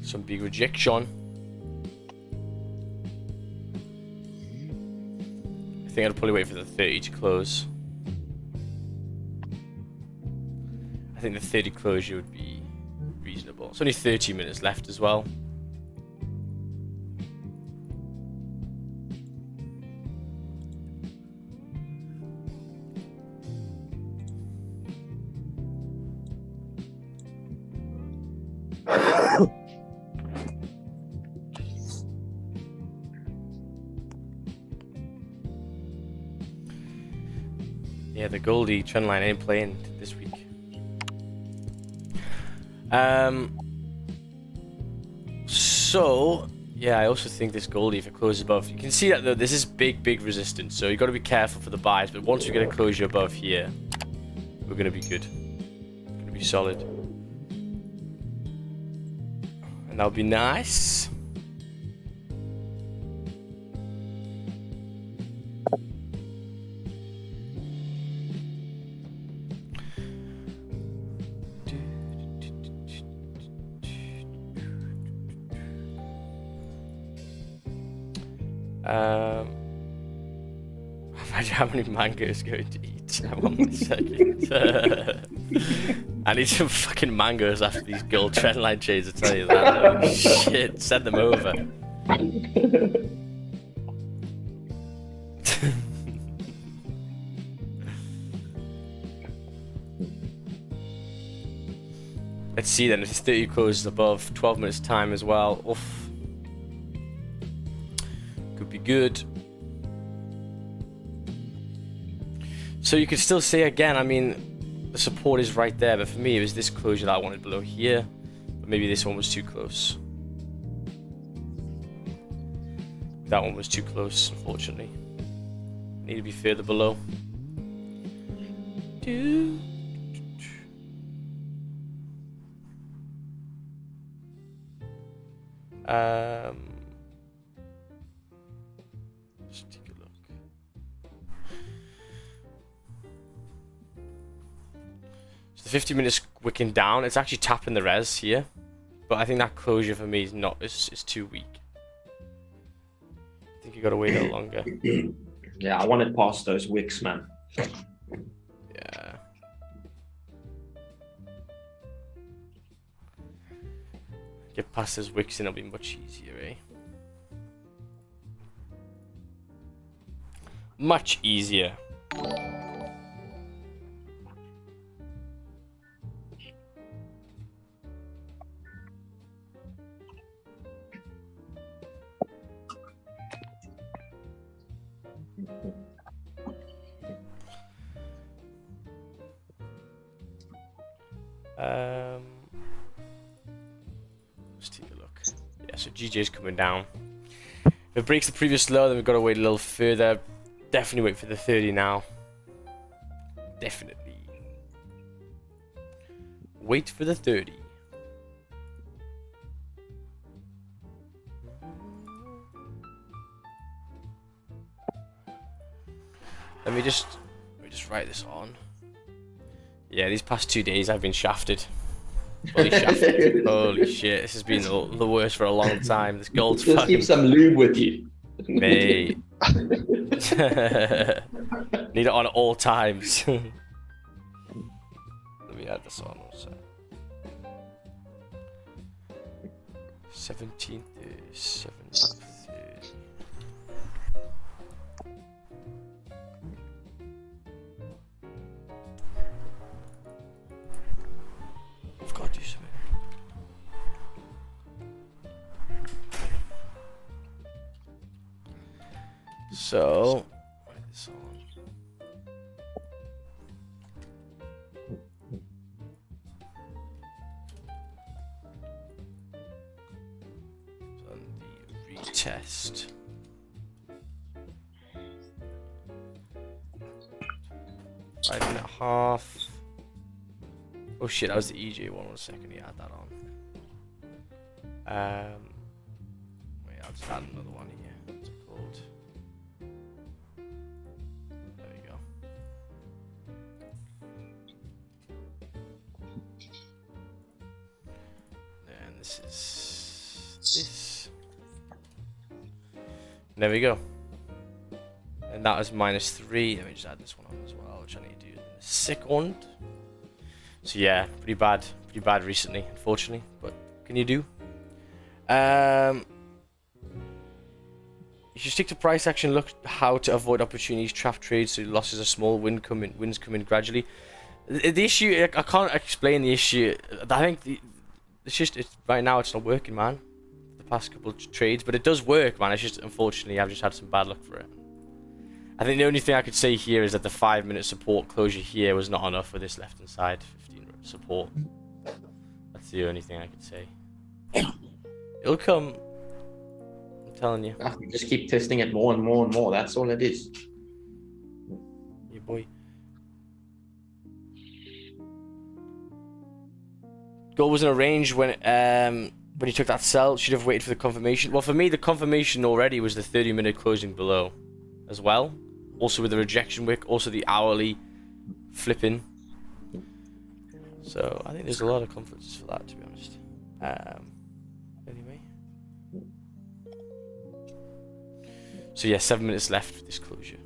Some big rejection. I think I'd probably wait for the 30 to close. I think the 30 closure would be reasonable. It's only 30 minutes left as well. Yeah, the Goldie trendline ain't playing this week. So yeah, I also think this Goldie, if it closes above, you can see that though this is big resistance, so you got to be careful for the buys. But once we get a closure above here, we're gonna be good. We're gonna be solid, and that'll be nice. Imagine how many mangoes going to eat. 1 more second. I need some fucking mangoes after these gold trendline trades, I tell you that. Holy shit, send them over. Let's see then, if it's 30 closes above 12 minutes time as well. Oof. Could be good. So you could still say again, I mean, the support is right there, but for me it was this closure that I wanted below here. But maybe this one was too close. That one was too close, unfortunately. Need to be further below. Let's take a look. So the 50 minutes wicking down, it's actually tapping the res here, but I think that closure for me is not, it's too weak. I think you gotta wait a little longer. Yeah, I wanted past those wicks, man. Yeah. Get past those wicks and it'll be much easier, eh? Much easier. Let's take a look. Yeah, so GJ's coming down. If it breaks the previous low, then we've got to wait a little further. Definitely wait for the 30 now. Definitely. Wait for the 30. Let me just write this on. Yeah, these past 2 days I've been shafted. Fully shafted. Holy shit, this has been the worst for a long time. This gold's Just fucking... keep some lube with you. Mate. Need it on at all times. Let me add this on also. 17, 37, 30. I've got to do something. So, write this on. On the retest. Five and a half. Oh shit, that was the EJ one. 1 second, yeah, add that on. Wait, I'll just add another one here. What's it called? There we go. And this is this. There we go. And that was -3. Let me just add this one on as well, which I need to do in a second. So yeah, pretty bad recently, unfortunately. But what can you do? You should stick to price action. Look how to avoid opportunities, trap trades, so losses are small, wins come in gradually. The issue, I can't explain the issue. I think it's right now it's not working, man. The past couple of trades, but it does work, man. It's just unfortunately I've just had some bad luck for it. I think the only thing I could say here is that the 5-minute support closure here was not enough for this left hand side 15 support. That's the only thing I could say. It'll come. I'm telling you. Just keep testing it more and more and more. That's all it is. Yeah, boy. Gold was in a range when he took that sell. Should have waited for the confirmation. Well, for me, the confirmation already was the 30-minute closing below, as well. Also with the rejection wick. Also the hourly flipping. So I think there's a lot of comforts for that, to be honest. Anyway. So yeah, 7 minutes left for this closure.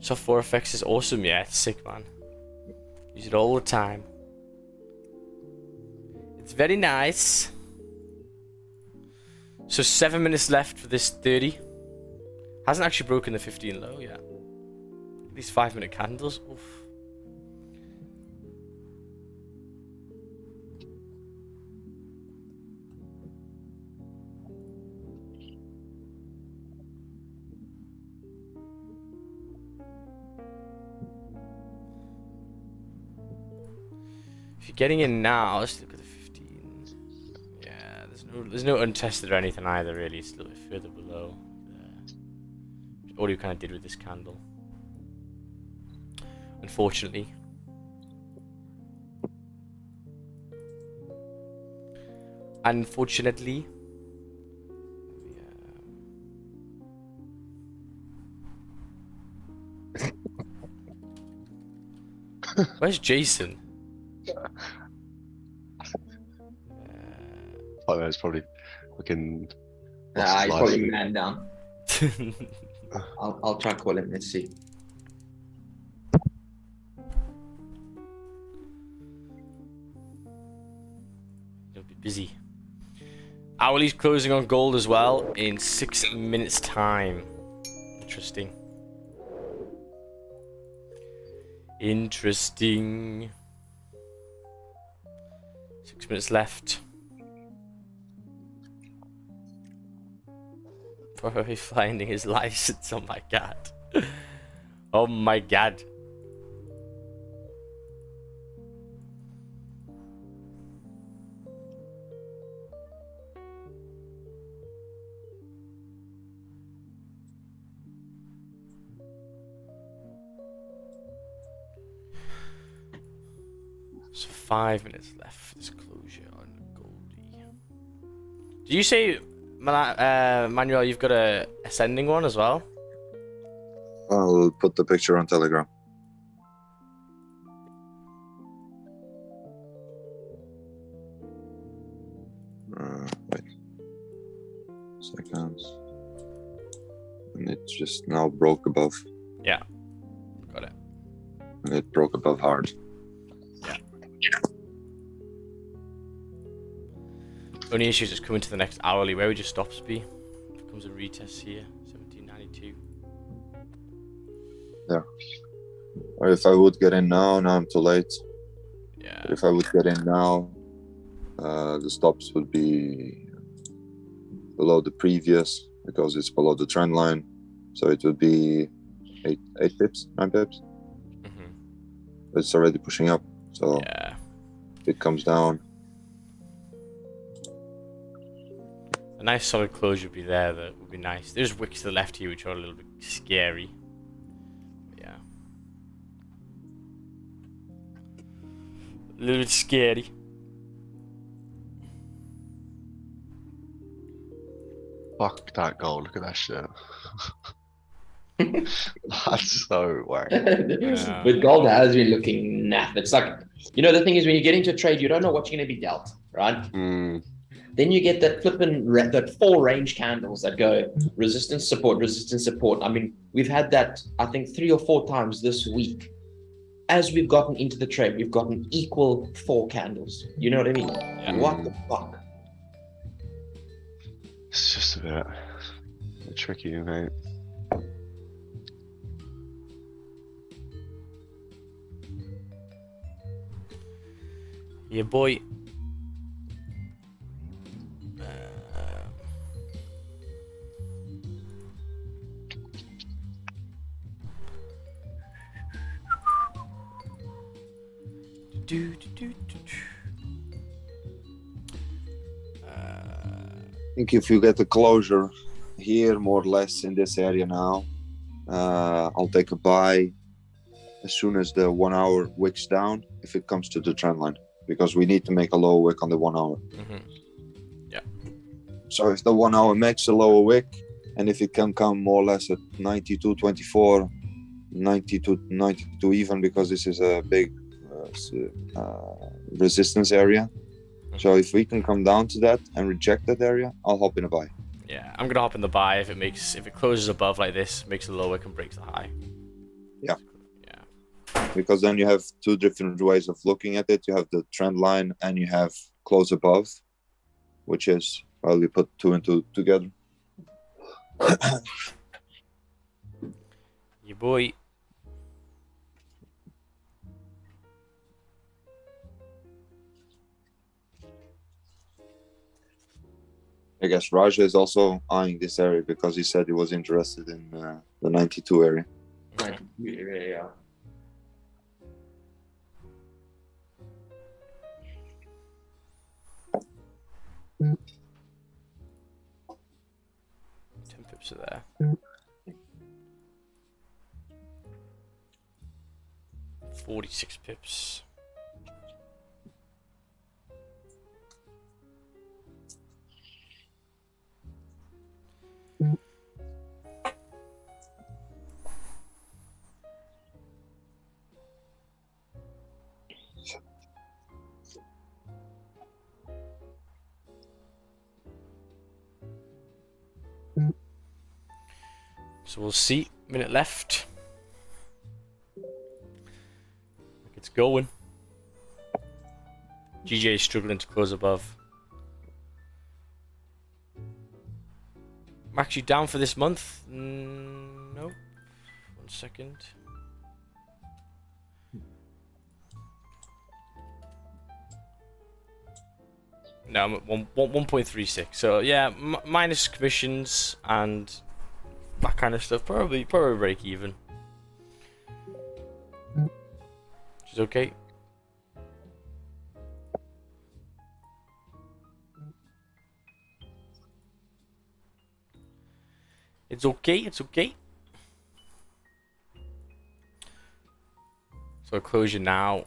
So FOREX is awesome, yeah, it's sick, man. Use it all the time. It's very nice. So 7 minutes left for this 30. Hasn't actually broken the 15 low yet. These 5-minute candles. Oof. If you're getting in now, let's look at the 15. Yeah, there's no untested or anything either, really. It's a little bit further below. All you kind of did with this candle. Unfortunately. Unfortunately. Where's Jason? Oh, no, it's probably fucking. Nah, he's probably man down. I'll try call him. Let's see. He'll be busy. Hourly's closing on gold as well in 6 minutes time. Interesting. Interesting. 6 minutes left. Probably finding his license. Oh my god. Oh my god. So 5 minutes left for this closure on Goldie. Did you say, Manuel, you've got a ascending one as well? I'll put the picture on Telegram. Wait. Seconds. And it just now broke above. Yeah. Got it. And it broke above hard. Only issue is just coming to the next hourly. Where would your stops be? If comes a retest here, 1792. Yeah. Or if I would get in now I'm too late. Yeah. But if I would get in now, the stops would be below the previous because it's below the trend line. So it would be 8 pips, 9 pips. But it's already pushing up. So yeah. it comes down. A nice solid closure would be there. That would be nice. There's wicks to the left here, which are a little bit scary. But yeah. A little bit scary. Fuck that goal. Look at that shit. That's so whack. But gold has been looking naff. It's like, you know, the thing is when you get into a trade, you don't know what you're going to be dealt, right? Then you get that that 4 range candles that go resistance, support, resistance, support. I mean, we've had that, I think, 3 or 4 times this week. As we've gotten into the trade, we've gotten equal 4 candles. You know what I mean? Yeah. What the fuck? It's just a bit tricky, mate. Yeah, boy. I think if you get a closure here, more or less in this area now, I'll take a buy as soon as the 1 hour wicks down, if it comes to the trend line, because we need to make a lower wick on the 1 hour. Yeah. So if the 1 hour makes a lower wick, and if it can come more or less at 92.24, 92 even, because this is a big resistance area. So if we can come down to that and reject that area, I'll hop in a buy. Yeah, I'm gonna hop in the buy if it closes above like this, makes a low wick and breaks the high. Yeah. Yeah. Because then you have two different ways of looking at it. You have the trend line and you have close above, which is, well, you put two and two together. Yeah, boy. I guess Raja is also eyeing this area because he said he was interested in the 92 area. Like, yeah. 10 pips are there. 46 pips. So we'll see. Minute left. It's going. GJ is struggling to close above. I'm actually down for this month. Nope. 1 second. No, I'm at 1.36. So yeah, minus commissions and that kind of stuff. Probably break even. Which is okay. It's okay. It's okay. So closure now.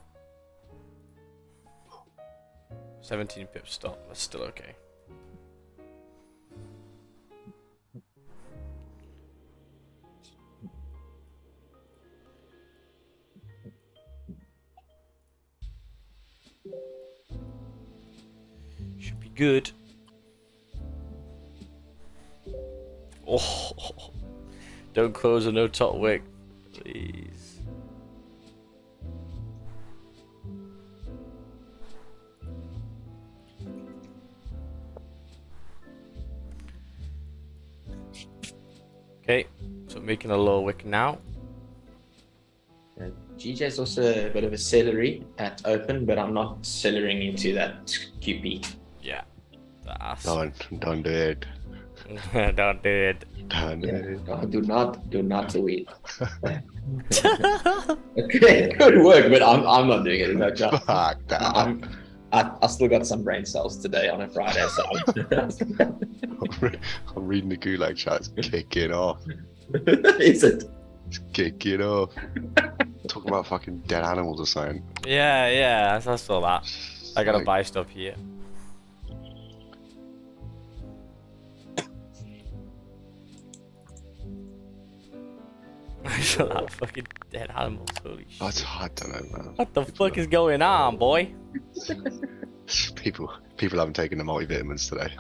17 pips stop. That's still okay. Should be good. Oh, don't close a no top wick, please. Okay, so making a low wick now. GJ's also a bit of a celery at open, but I'm not cellaring into that QP. Yeah, that's Don't do it. don't do it. Don't do it. Oh, do not do it. Okay, good work, but I'm not doing it. No chance. Fuck that. I still got some brain cells today on a Friday, so I'm reading the Gulag chat. It's kicking off. is it? It's kicking off. Talking about fucking dead animals or something. Yeah, I saw that. I gotta Like, buy stuff here. I saw that fucking dead animals. Holy shit. I don't know, man. What the fuck is going on, boy? People haven't taken the multivitamins today.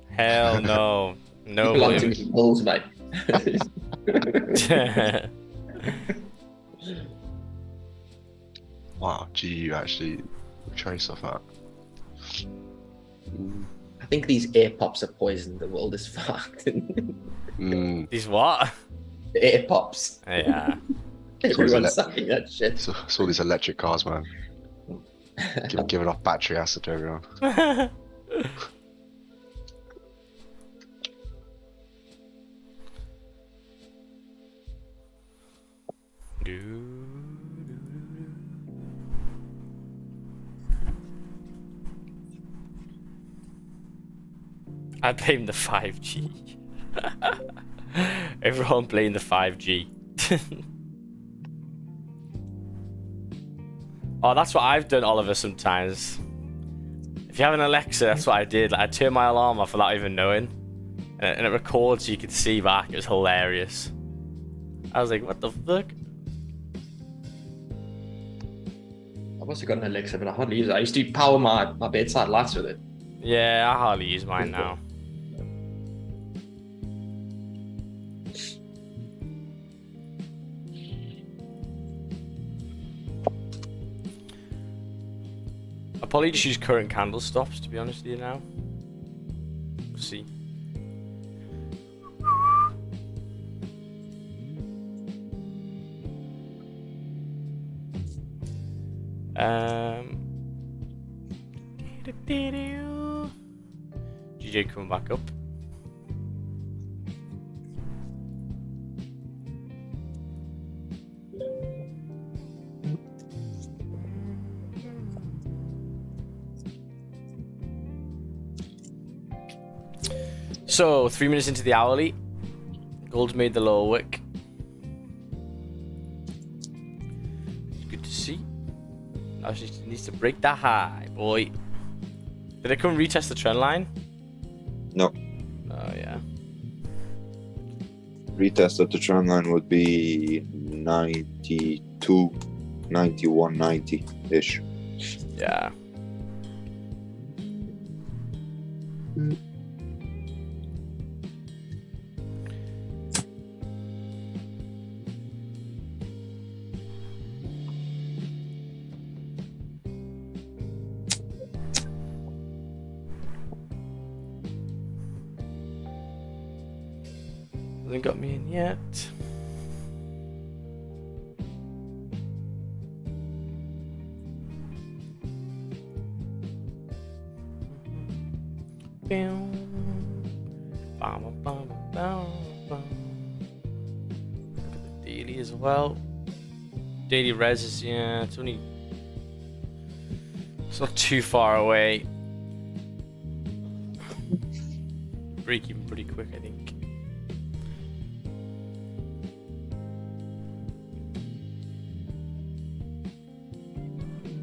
Hell no. No. Belong to Williams. me balls, mate. Wow, GU actually trace off that. I think these air pops are poisoned. The world is fucked. These what? Air pops. Yeah. Everyone's sucking that shit. So all these electric cars, man. Giving off battery acid to everyone. I blame the 5G. Everyone blame the 5G. Oh, that's what I've done, Oliver, sometimes. If you have an Alexa, that's what I did. Like, I turned my alarm off without even knowing. And it records so you can see back. It was hilarious. I was like, what the fuck? I've also got an Alexa, but I hardly use it. I used to power my bedside lights with it. Yeah, I hardly use mine now. probably just use current candle stops, to be honest with you now. We'll see. GJ coming back up. So 3 minutes into the hourly, gold's made the lower wick. It's good to see. Now she needs to break that high, boy. Did it come retest the trend line? No. Oh yeah. Retest of the trend line would be 92, 91, 90-ish. Yeah. Hasn't got me in yet. Look at the daily as well. Daily res is, yeah, it's not too far away. Break even pretty quick, I think.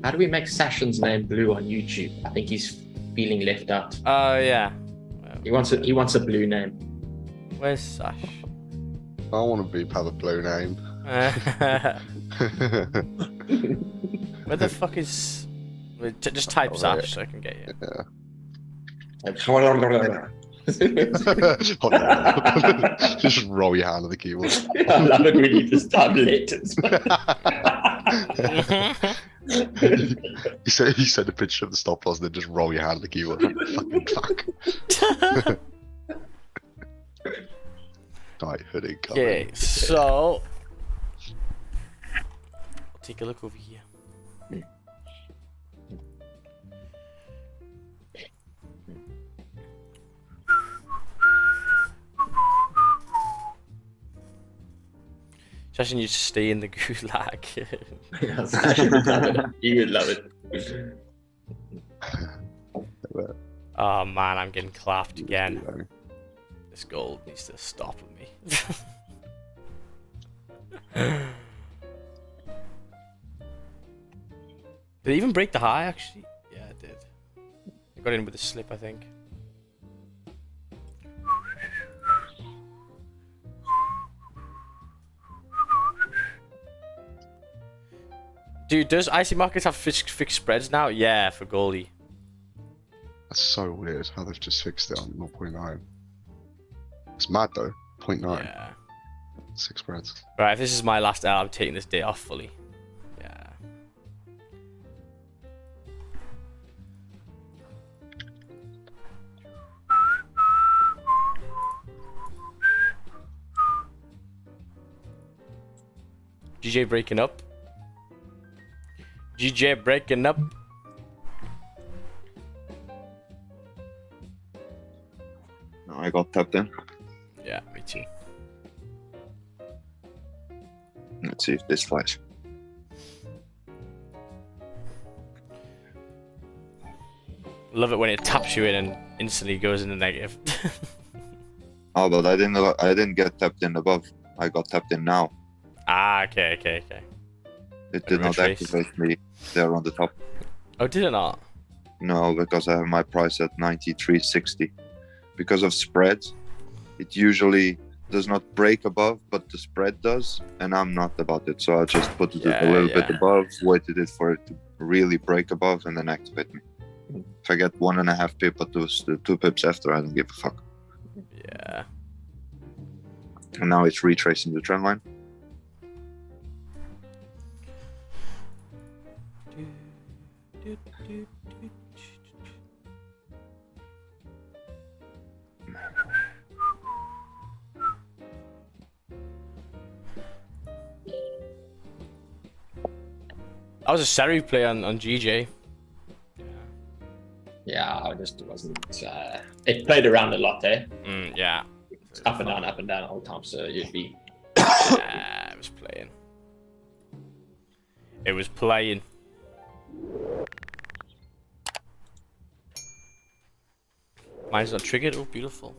How do we make Sashin's name blue on YouTube? I think he's feeling left out. Oh yeah. He wants a blue name. Where's Sash? I want to have a blue name. Where the fuck is? Wait, just type Oh, Sash yeah. so I can get you. Yeah. Just roll your hand on the keyboard. I love it when you just type letters. You send a picture of the stop loss and then just roll your hand on the keyboard. Fucking fuck. Right, hoodie coming. Okay, so I'll take a look over here. Sasha needs to stay in the gulag. You would love it. Oh man, I'm getting clapped again. This gold needs to stop with me. Did it even break the high actually? Yeah, it did. It got in with a slip, I think. Dude, does IC markets have fixed spreads now? Yeah, for Goldie. That's so weird how they've just fixed it on 0.9. It's mad though. 0.9. Yeah. 6 spreads. Right, if this is my last L, I'm taking this day off fully. Yeah. GJ breaking up. GJ breaking up. No, I got tapped in. Yeah, me too. Let's see if this flies. Love it when it taps you in and instantly goes into negative. Oh, but I didn't get tapped in above. I got tapped in now. Ah, okay. It did not Retrace. activate me there on the top. Oh, did it not? No, because I have my price at 93.60. Because of spreads, it usually does not break above, but the spread does, and I'm not about it. So I just put it a little bit above, waited it for it to really break above, and then activate me. If I get 1.5 pip or 2 pips after, I don't give a fuck. Yeah. And now it's retracing the trend line. That was a Seri play on GJ. Yeah, I just wasn't. It played around a lot there. Yeah. It's up and down all the time. So you'd be. Yeah, it was playing. It was playing. Mine's not triggered. Oh, beautiful.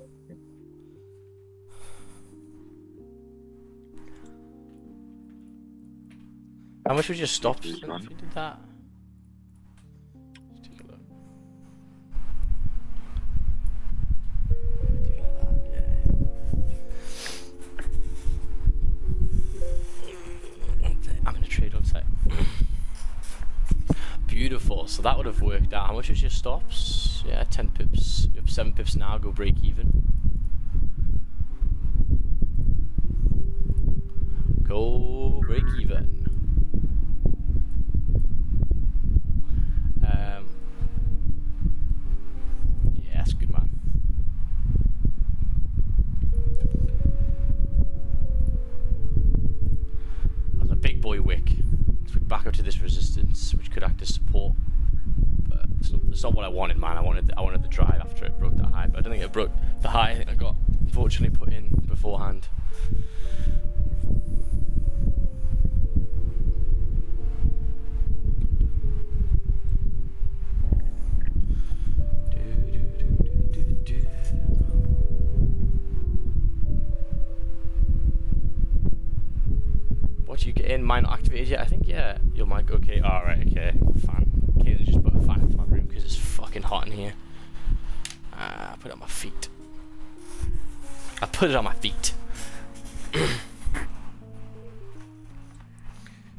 How much would your stops if you did that? Let's take a look. Take a look at that. Yeah. I'm gonna trade one sec. Beautiful. So that would have worked out. How much was your stops? Yeah, 10 pips. You have 7 pips now. Go break even. Go break even. Yeah, that's good, man. That's a big boy wick. Let's wick back up to this resistance, which could act as support. But it's not what I wanted, man. I wanted the drive after it broke that high, but I don't think it broke the high. I think I got unfortunately put in beforehand. What you get in? Mine not activated yet? I think, yeah. Your mic, okay. Alright, okay. Fan. Caitlin just put a fan into my room because it's fucking hot in here. I put it on my feet. I put it on my feet.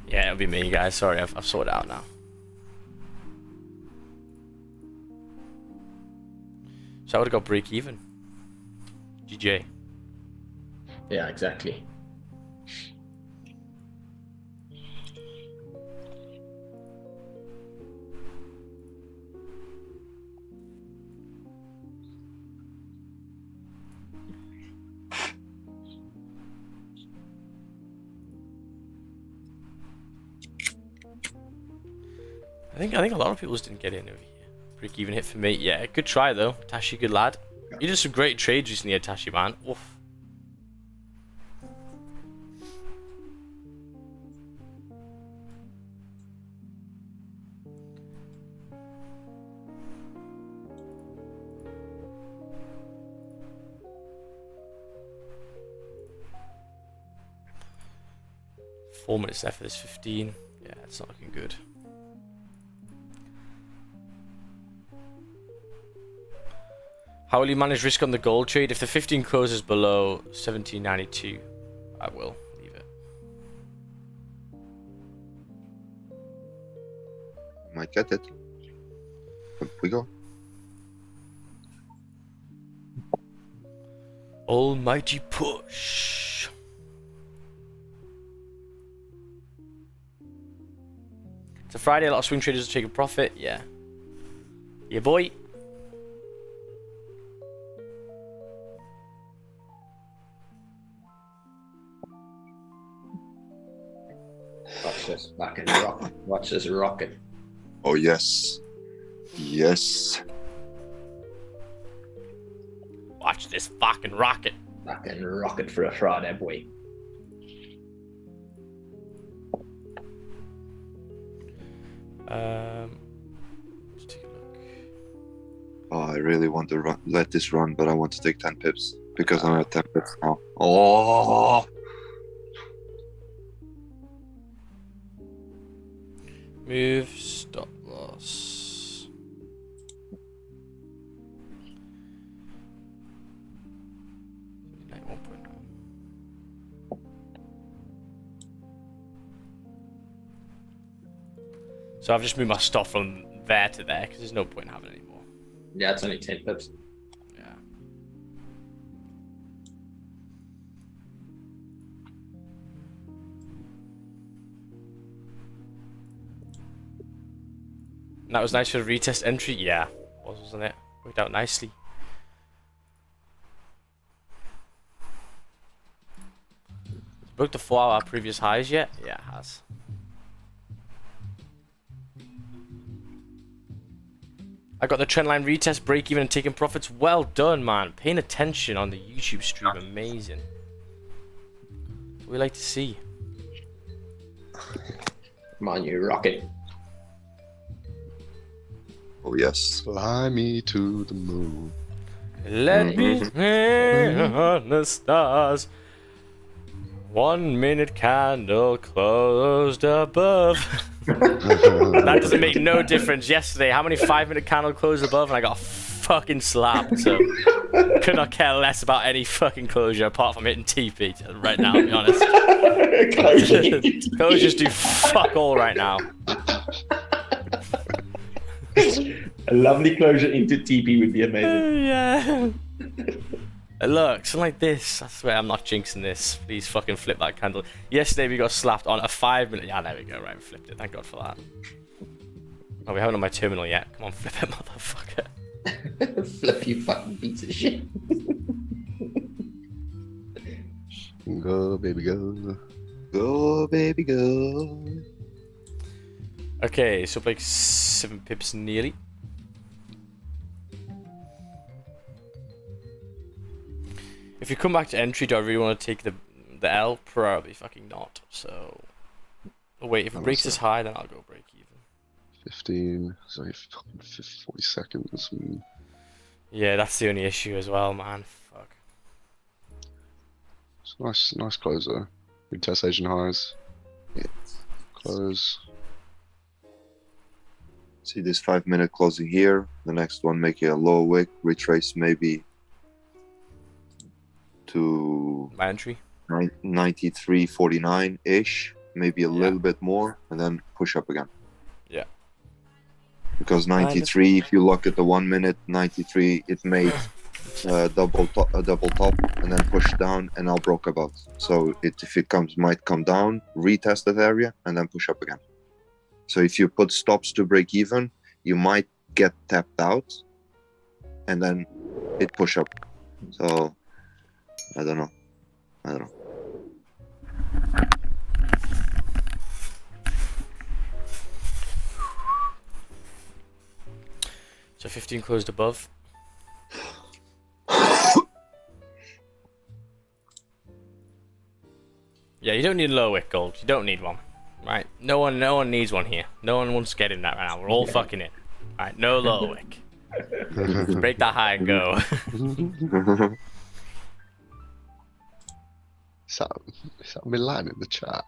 Yeah, it'll be me, guys. Sorry, I've sorted it out now. So I would have got break even. GJ. Yeah, exactly. I think a lot of people just didn't get in over here. Break even hit for me. Yeah, good try though. Tashi, good lad. You did some great trades recently, Tashi, man. Oof. Four minutes left for this 15. Yeah, it's not looking good. How will you manage risk on the gold trade? If the 15 closes below 1792, I will leave it. Might get it. Up we go. Almighty push. It's a Friday, a lot of swing traders will take a profit. Yeah. Yeah, boy. Watch this fucking rocket. Watch this rocket. Oh yes. Yes. Watch this fucking rocket. Fucking rocket for a Friday, boy. Let's take a look. Oh, I really want to let this run, but I want to take 10 pips because I'm at 10 pips now. Oh. Move, stop loss. So I've just moved my stop from there to there because there's no point in having it anymore. Yeah, it's only 10 pips. Yeah. And that was nice for a retest entry. Yeah, wasn't it? Worked out nicely. Broke the 4 hour previous highs yet? Yeah, it has. I got the trendline retest, break even, and taking profits. Well done, man. Paying attention on the YouTube stream, amazing. That's what we like to see. Come on, you rocket. Oh yes. Fly me to the moon. Let me swing on the stars. 1 minute candle closed above. That doesn't make no difference. Yesterday, how many 5-minute candle closed above, and I got fucking slapped. So could not care less about any fucking closure apart from hitting TP right now. To be honest, closures do fuck all right now. A lovely closure into TP would be amazing. Yeah. Look, something like this. I swear I'm not jinxing this. Please fucking flip that candle. Yesterday we got slapped on a 5-minute. Yeah, there we go. Right, we flipped it. Thank God for that. Oh, we haven't on my terminal yet. Come on, flip it, motherfucker. Flip, you fucking piece of shit. Go, baby, go. Go, baby, go. Okay, so like 7 pips nearly. If you come back to entry, do I really want to take the L? Probably fucking not. So, oh wait, if it breaks this high, then I'll go break even. 15, sorry, 40 seconds. Yeah, that's the only issue as well, man. Fuck. It's nice closer. Retest Asian highs. Close. See this 5-minute closing here. The next one make a low wick, retrace maybe to My entry. 93.49 ish, maybe a little bit more, and then push up again. Yeah. Because 93, if you look at the 1 minute, 93, it made a double top, and then push down, and now broke above. So if it might come down, retest that area, and then push up again. So if you put stops to break even, you might get tapped out, and then it push up. So I don't know. So 15 closed above. Yeah, you don't need a low wick gold. You don't need one. Right? No one needs one here. No one wants to get in that right now. We're all fucking in. Alright, no low wick. Break that high and go. Is that Milan in the chat?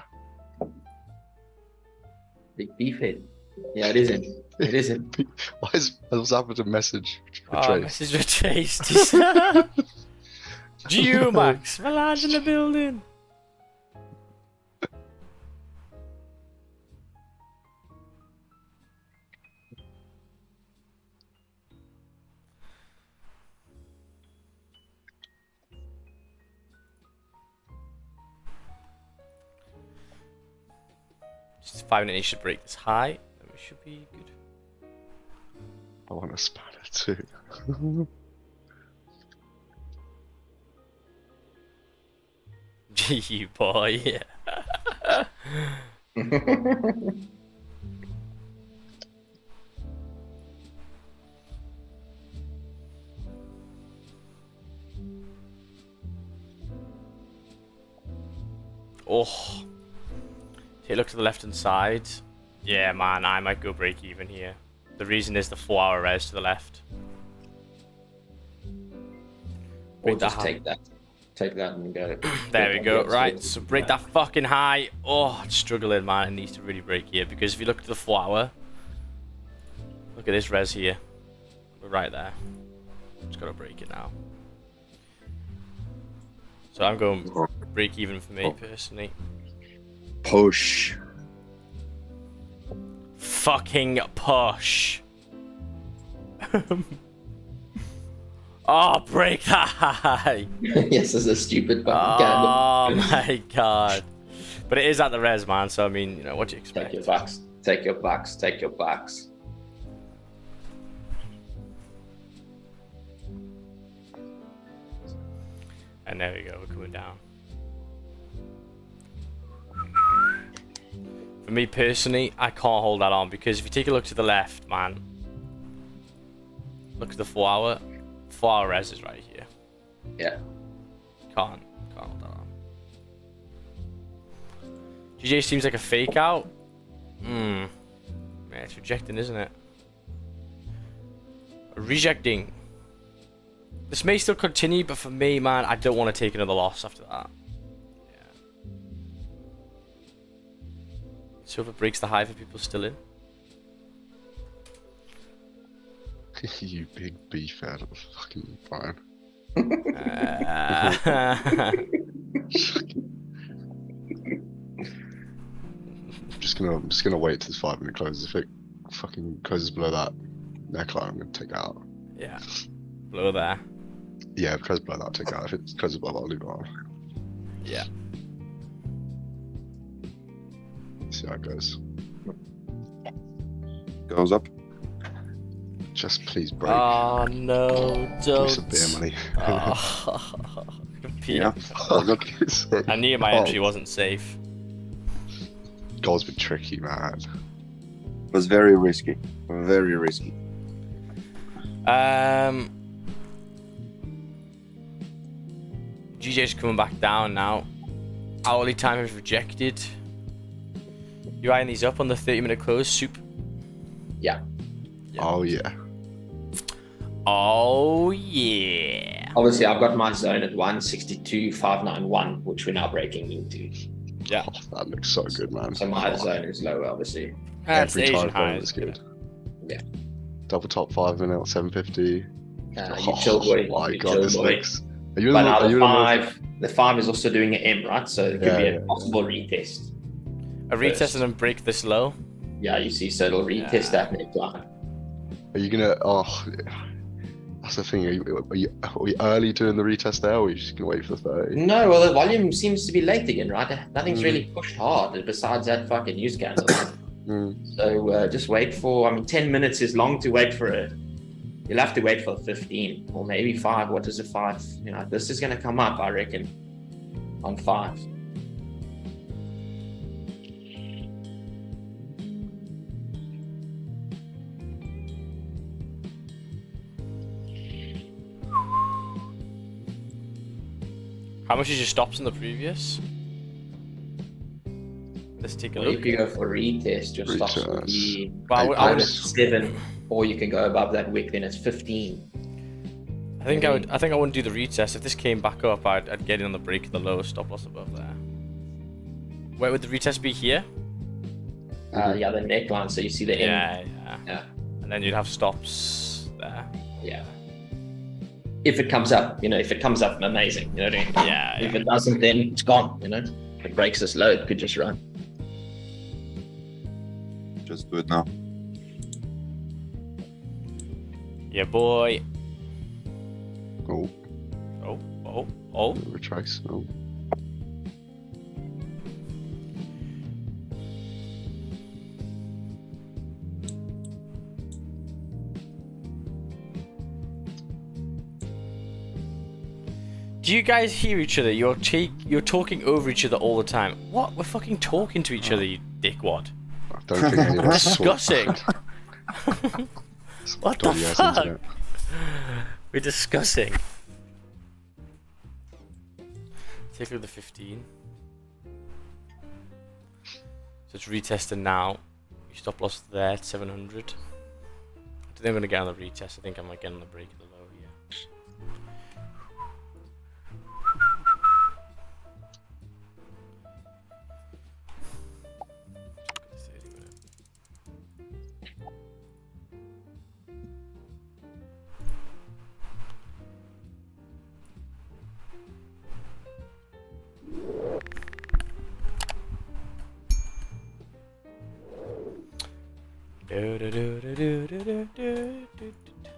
Big beef head. Yeah, it isn't. It isn't. What's happened to message? Oh, message retraced. Max, Milan's in the building. Just 5 minutes should break this high, and we should be good. I want a spanner too. You boy, yeah. Oh. Take a look to the left hand side. Yeah, man, I might go break even here. The reason is the 4-hour res to the left. Or just take that. Take that and go. There we go. Right, so break that fucking high. Oh, it's struggling, man. It needs to really break here because if you look at the 4-hour, look at this res here. We're right there. Just gotta break it now. So I'm going break even for me personally. Push. Fucking push. Oh, break that high. Yes, it's a stupid fucking candle. Oh my god. But it is at the res, man, so I mean, you know, what do you expect? Take your bucks. Take your bucks. Take your bucks. And there we go, we're coming down. For me personally, I can't hold that on because if you take a look to the left, man, Look at the 4 hour. 4 hour res is right here. Yeah. Can't hold that on. GJ seems like a fake out. Yeah, it's rejecting, isn't it? Rejecting. This may still continue, but for me, man, I don't want to take another loss after that. Yeah. So if it breaks the high for people still in. You big beef out of fucking Brian. I'm just gonna wait till this 5 minute closes. If it fucking closes below that neckline, I'm gonna take it out. Yeah. Below there. Yeah, if it closes below that, I'll take it out. If it closes above, I'll leave it on. Yeah. See how it goes. Goes up. Just please break. Oh no, Give me don't. some beer money. Oh, Yeah. I knew my entry wasn't safe. Gold's been tricky, man. It was very risky. Very risky. GJ's coming back down now. Hourly time is rejected. You eyeing these up on the 30-minute close, Soup? Yeah. Oh yeah. Oh yeah. Obviously, I've got my zone at 162.591, which we're now breaking into. Yeah. Oh, that looks so good, man. So my zone is lower, obviously. That's Every Asian time high. looks good. Yeah. Double top 5 minute, 750. You chill, boy. My You god, chill, this boy. looks. Are you in But the, now are you in the 5 is also doing an M, right? So it could Yeah, be a yeah. possible retest. A retest First. and then break this low. Yeah, you see, so it'll retest that neckline. Are you gonna? Oh, that's the thing. Are you early doing the retest there, or are you just gonna wait for the 30? No, well, the volume seems to be late again, right? Nothing's Mm. really pushed hard besides that fucking news cancel. Mm. So just wait for, 10 minutes is long to wait for it. You'll have to wait for 15 or maybe 5. What is a 5? This is going to come up, I reckon, on 5. How much is your stops in the previous? Let's take a Or you look. could go for retest, your stops will be Well, I either would, 7, or you can go above that wick, then it's 15. I think I wouldn't do the retest. If this came back up, I'd get in on the break of the lowest stop loss above there. Where would the retest be here? Yeah, the neckline, so you see the end. Yeah. And then you'd have stops there. Yeah. If it comes up, if it comes up, amazing. You know what I mean? Yeah. If it doesn't, then it's gone. If it breaks this low, it could just run. Just do it now. Yeah, boy. Oh, Oh. retrace. Oh. Do you guys hear each other? You're talking over each other all the time. What? We're fucking talking to each other, you dickwad. I don't think any of us Discussing. What the dodgy ass fuck? internet. We're discussing. Take a look at the 15. So it's retesting now. You stop loss there at 700. I don't think I'm going to get on the retest. I think I might get on the break of the low here.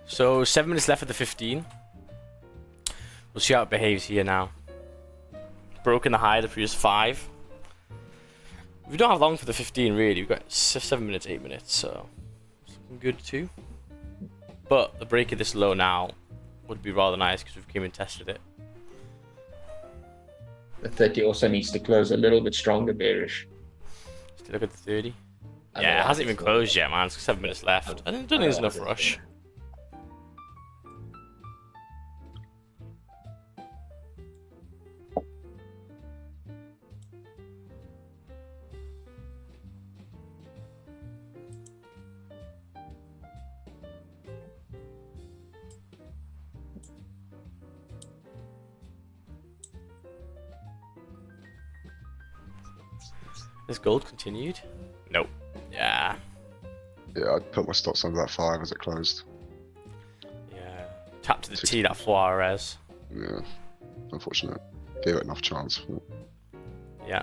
So 7 minutes left at the 15. We'll see how it behaves here now. Broken the high of the previous 5. We don't have long for the 15 really. We've got 7 minutes, 8 minutes, so it's looking good too. But the break of this low now would be rather nice because we've came and tested it. The 30 also needs to close a little bit stronger bearish. Still look at the 30. Yeah, it hasn't even closed yet, man. It's 7 minutes left. I don't think there's enough rush. Is gold continued? Nope. Yeah. Yeah, I'd put my stops under that 5 as it closed. Yeah. Tap to the T, that FOREX. Yeah, unfortunate. Gave it enough chance. Yeah.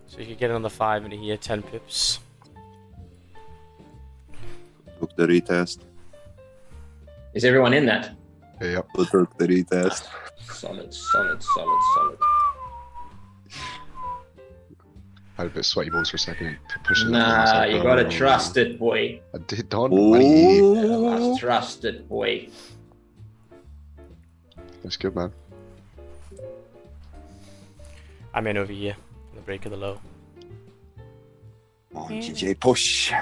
So you could get another 5 into here, 10 pips. Took the retest. Is everyone in that? Yeah, yep. Took the retest. Solid, solid, solid, solid. I had a bit of sweaty balls for a second. Pushing Nah, the you gotta trust it, boy. I did, Don. Buddy. You must trust it, boy. That's good, man. I'm in over here. On the break of the low. Come on, GJ, push.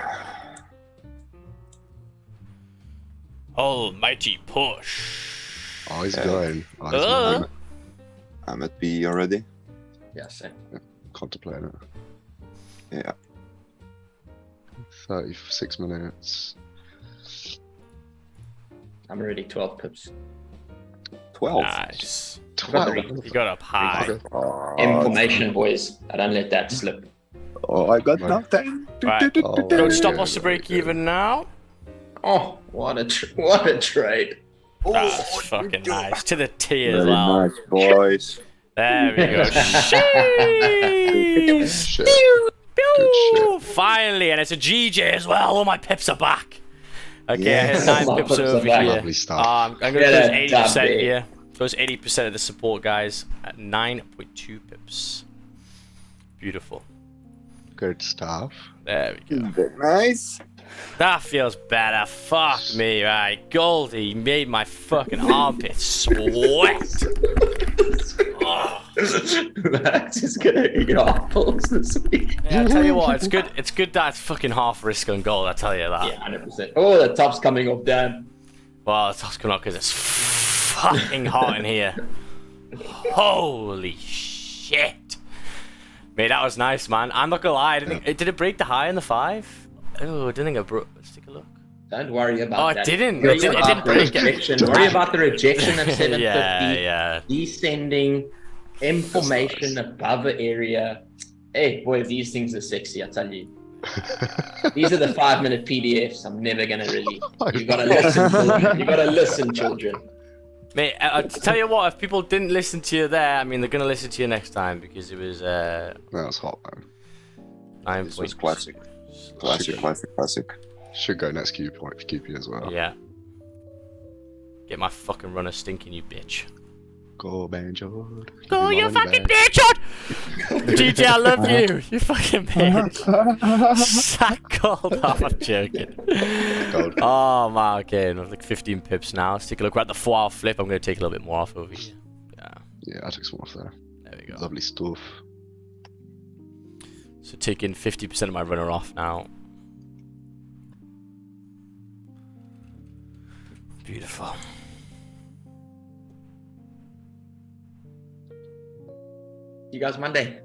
Almighty push. Oh, he's going. Oh, he's going. I'm at B already. Yeah, same. Contemplating it. Yeah. 36 minutes. I'm already 12 pips. 12. Nice. 12. You got up high. Oh, Information, boys. I don't let that slip. oh, I got Right. nothing. Right. Oh, Don't stop yeah, us to break even now. Oh, what a trade. That's fucking nice. To the T as Very well. nice, boys. There we go. Sheesh. Shit. Pew! Finally, and it's a GJ as well. All my pips are back. Okay, Yes. here's 9 My pips pips are over back. here. Lovely stuff. I'm gonna Yeah, close that 80% big. here. Close 80% of the support, guys, at 9.2 pips. Beautiful. Good stuff. There we go. Very nice. That feels better. Fuck me, right? Goldie made my fucking armpits sweat. Oh. Max is gonna eat apples this week. Yeah, I tell you what, it's good. It's good that it's fucking half risk on gold. I tell you that. Yeah, 100%. Oh, the top's coming off, Dan. Well, it's coming up because it's fucking hot in here. Holy shit, mate, that was nice, man. I'm not gonna lie. Did it break the high in the 5? Oh, I didn't think it broke. Let's take a look. Don't worry about Oh, it that. didn't. Worry It didn't about the break it. rejection. Worry about the rejection of 750. Yeah. Descending, information above the area. Hey, boy, these things are sexy, I tell you. These are the 5-minute PDFs. I'm never gonna really. You gotta listen, children. You gotta listen, children. Mate, I tell you what, if people didn't listen to you there, I mean, they're gonna listen to you next time because it was That was hot, man. 9 This was points. classic. Classic. Should go next QP as well. Yeah. Get my fucking runner stinking, you bitch. Go, Banjo. Go, you fucking bitch! GG, I love you, you fucking bitch. Sack gold. Oh, I'm joking. Gold. Oh, man, okay, I'm like 15 pips now. Let's take a look. We're at the 4-hour flip. I'm going to take a little bit more off over here. Yeah, Yeah, I took some off there. there we go. Lovely stuff. So taking 50% of my runner off now. Beautiful. You guys Monday.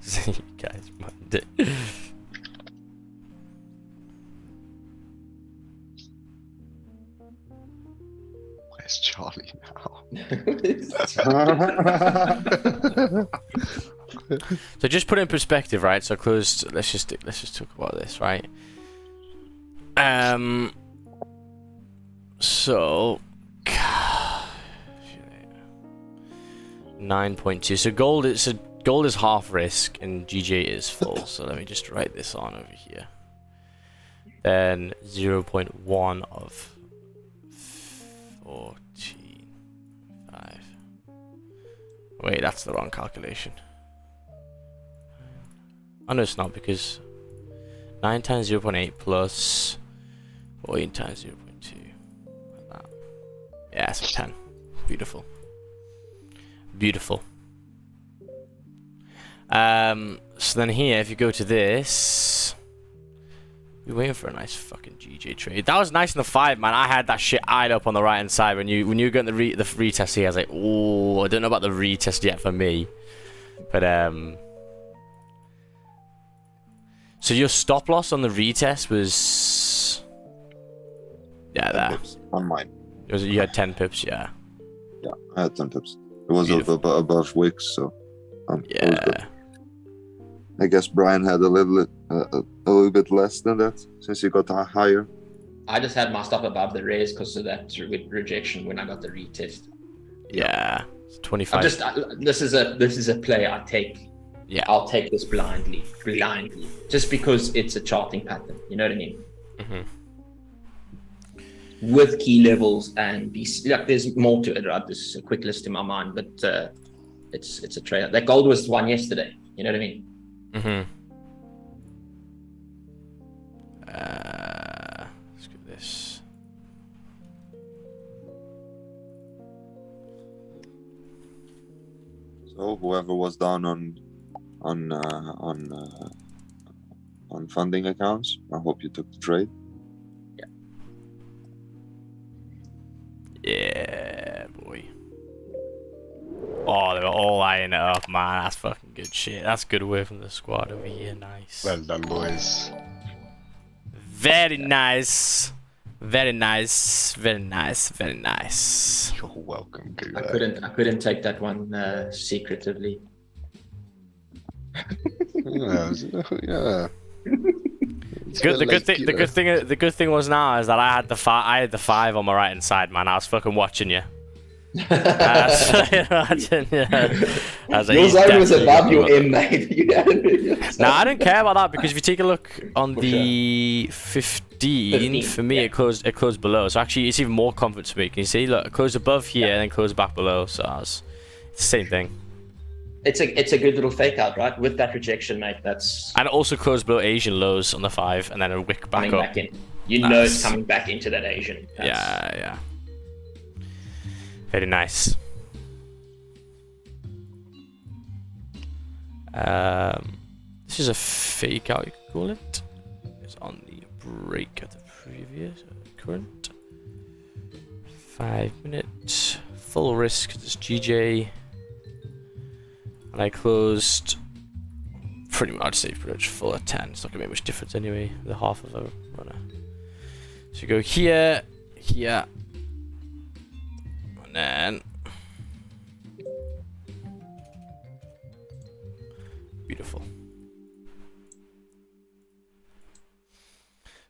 See you guys Monday. Where's Charlie now? So just put it in perspective, right? So closed. Let's just talk about this, right? So 9.2. So gold is half risk and GJ is full. So let me just write this on over here. Then 0.1 of 14.5. Wait, that's the wrong calculation. Oh no, it's not, because 9 times 0.8 plus 14 times 0.2. Like that. Yeah, it's a 10. Beautiful. Beautiful. So then here, if you go to this, you're waiting for a nice fucking GJ trade. That was nice in the 5, man. I had that shit eyed up on the right hand side when you were getting the retest here. I was like, oh, I don't know about the retest yet for me, but so your stop loss on the retest was, yeah, there. On mine. You had 10 pips, yeah. Yeah, I had 10 pips. It was above wicks, so it was good. Yeah. I guess Brian had a little bit less than that since he got higher. I just had my stuff above the res because of that rejection when I got the retest. Yeah. It's 25. This is a play I take. Yeah. I'll take this blindly, just because it's a charting pattern. You know what I mean? Mm-hmm. With key levels and there's more to it, right? This is a quick list in my mind, but it's a trade. That gold was one yesterday. You know what I mean? Mm-hmm. Let's get this. So whoever was down on funding accounts, I hope you took the trade. Yeah, boy. Oh, they were all eyeing it up, man. That's fucking good shit. That's good work from the squad over here. Nice. Well done, boys. Very nice. Very nice. Very nice. Very nice. You're welcome, Google. I couldn't take that one secretively. Yeah. The good thing was now is that I had the 5 on my right hand side, man. I was fucking watching you. I was like, your zone was above your M, mate. No, I don't care about that because if you take a look on the 15, for me it closed below. So actually, it's even more confidence for me. Can you see? Look, it closed above here and then closed back below. So it's the same thing. It's a good little fake out, right? With that rejection, mate. That's and it also closed below Asian lows on the 5 and then a wick back up. Back in. You know it's coming back into that Asian. Yeah. Very nice. This is a fake out, you could call it. It's on the break of the previous current. 5 minutes. Full risk, this GJ. And I closed pretty much full at 10. It's not gonna make much difference anyway, the half of a runner. So you go here, here. And then beautiful.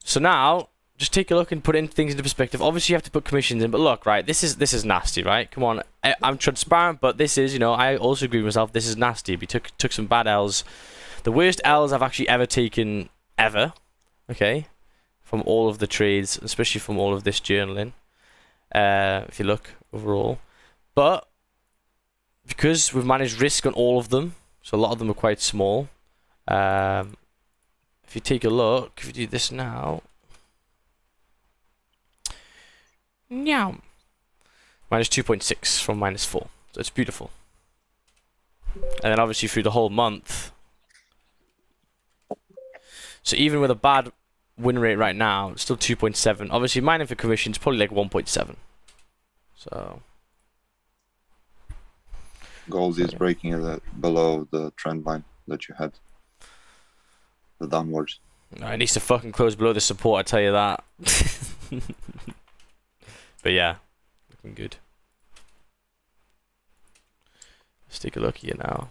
So now just take a look and put things into perspective. Obviously you have to put commissions in, but look, right, this is nasty, right? Come on, I'm transparent, but this is, I also agree with myself, this is nasty. We took some bad L's. The worst L's I've actually ever taken ever, okay? From all of the trades, especially from all of this journaling. If you look overall, but because we've managed risk on all of them, so a lot of them are quite small. If you take a look, if you do this now, meow, minus 2.6 from minus 4, so it's beautiful. And then obviously through the whole month, so even with a bad win rate right now, it's still 2.7. Obviously mining for commissions probably like 1.7. So gold is breaking below the trend line that you had, the downwards. No, it needs to fucking close below the support, I tell you that. But yeah, looking good. Let's take a look here now.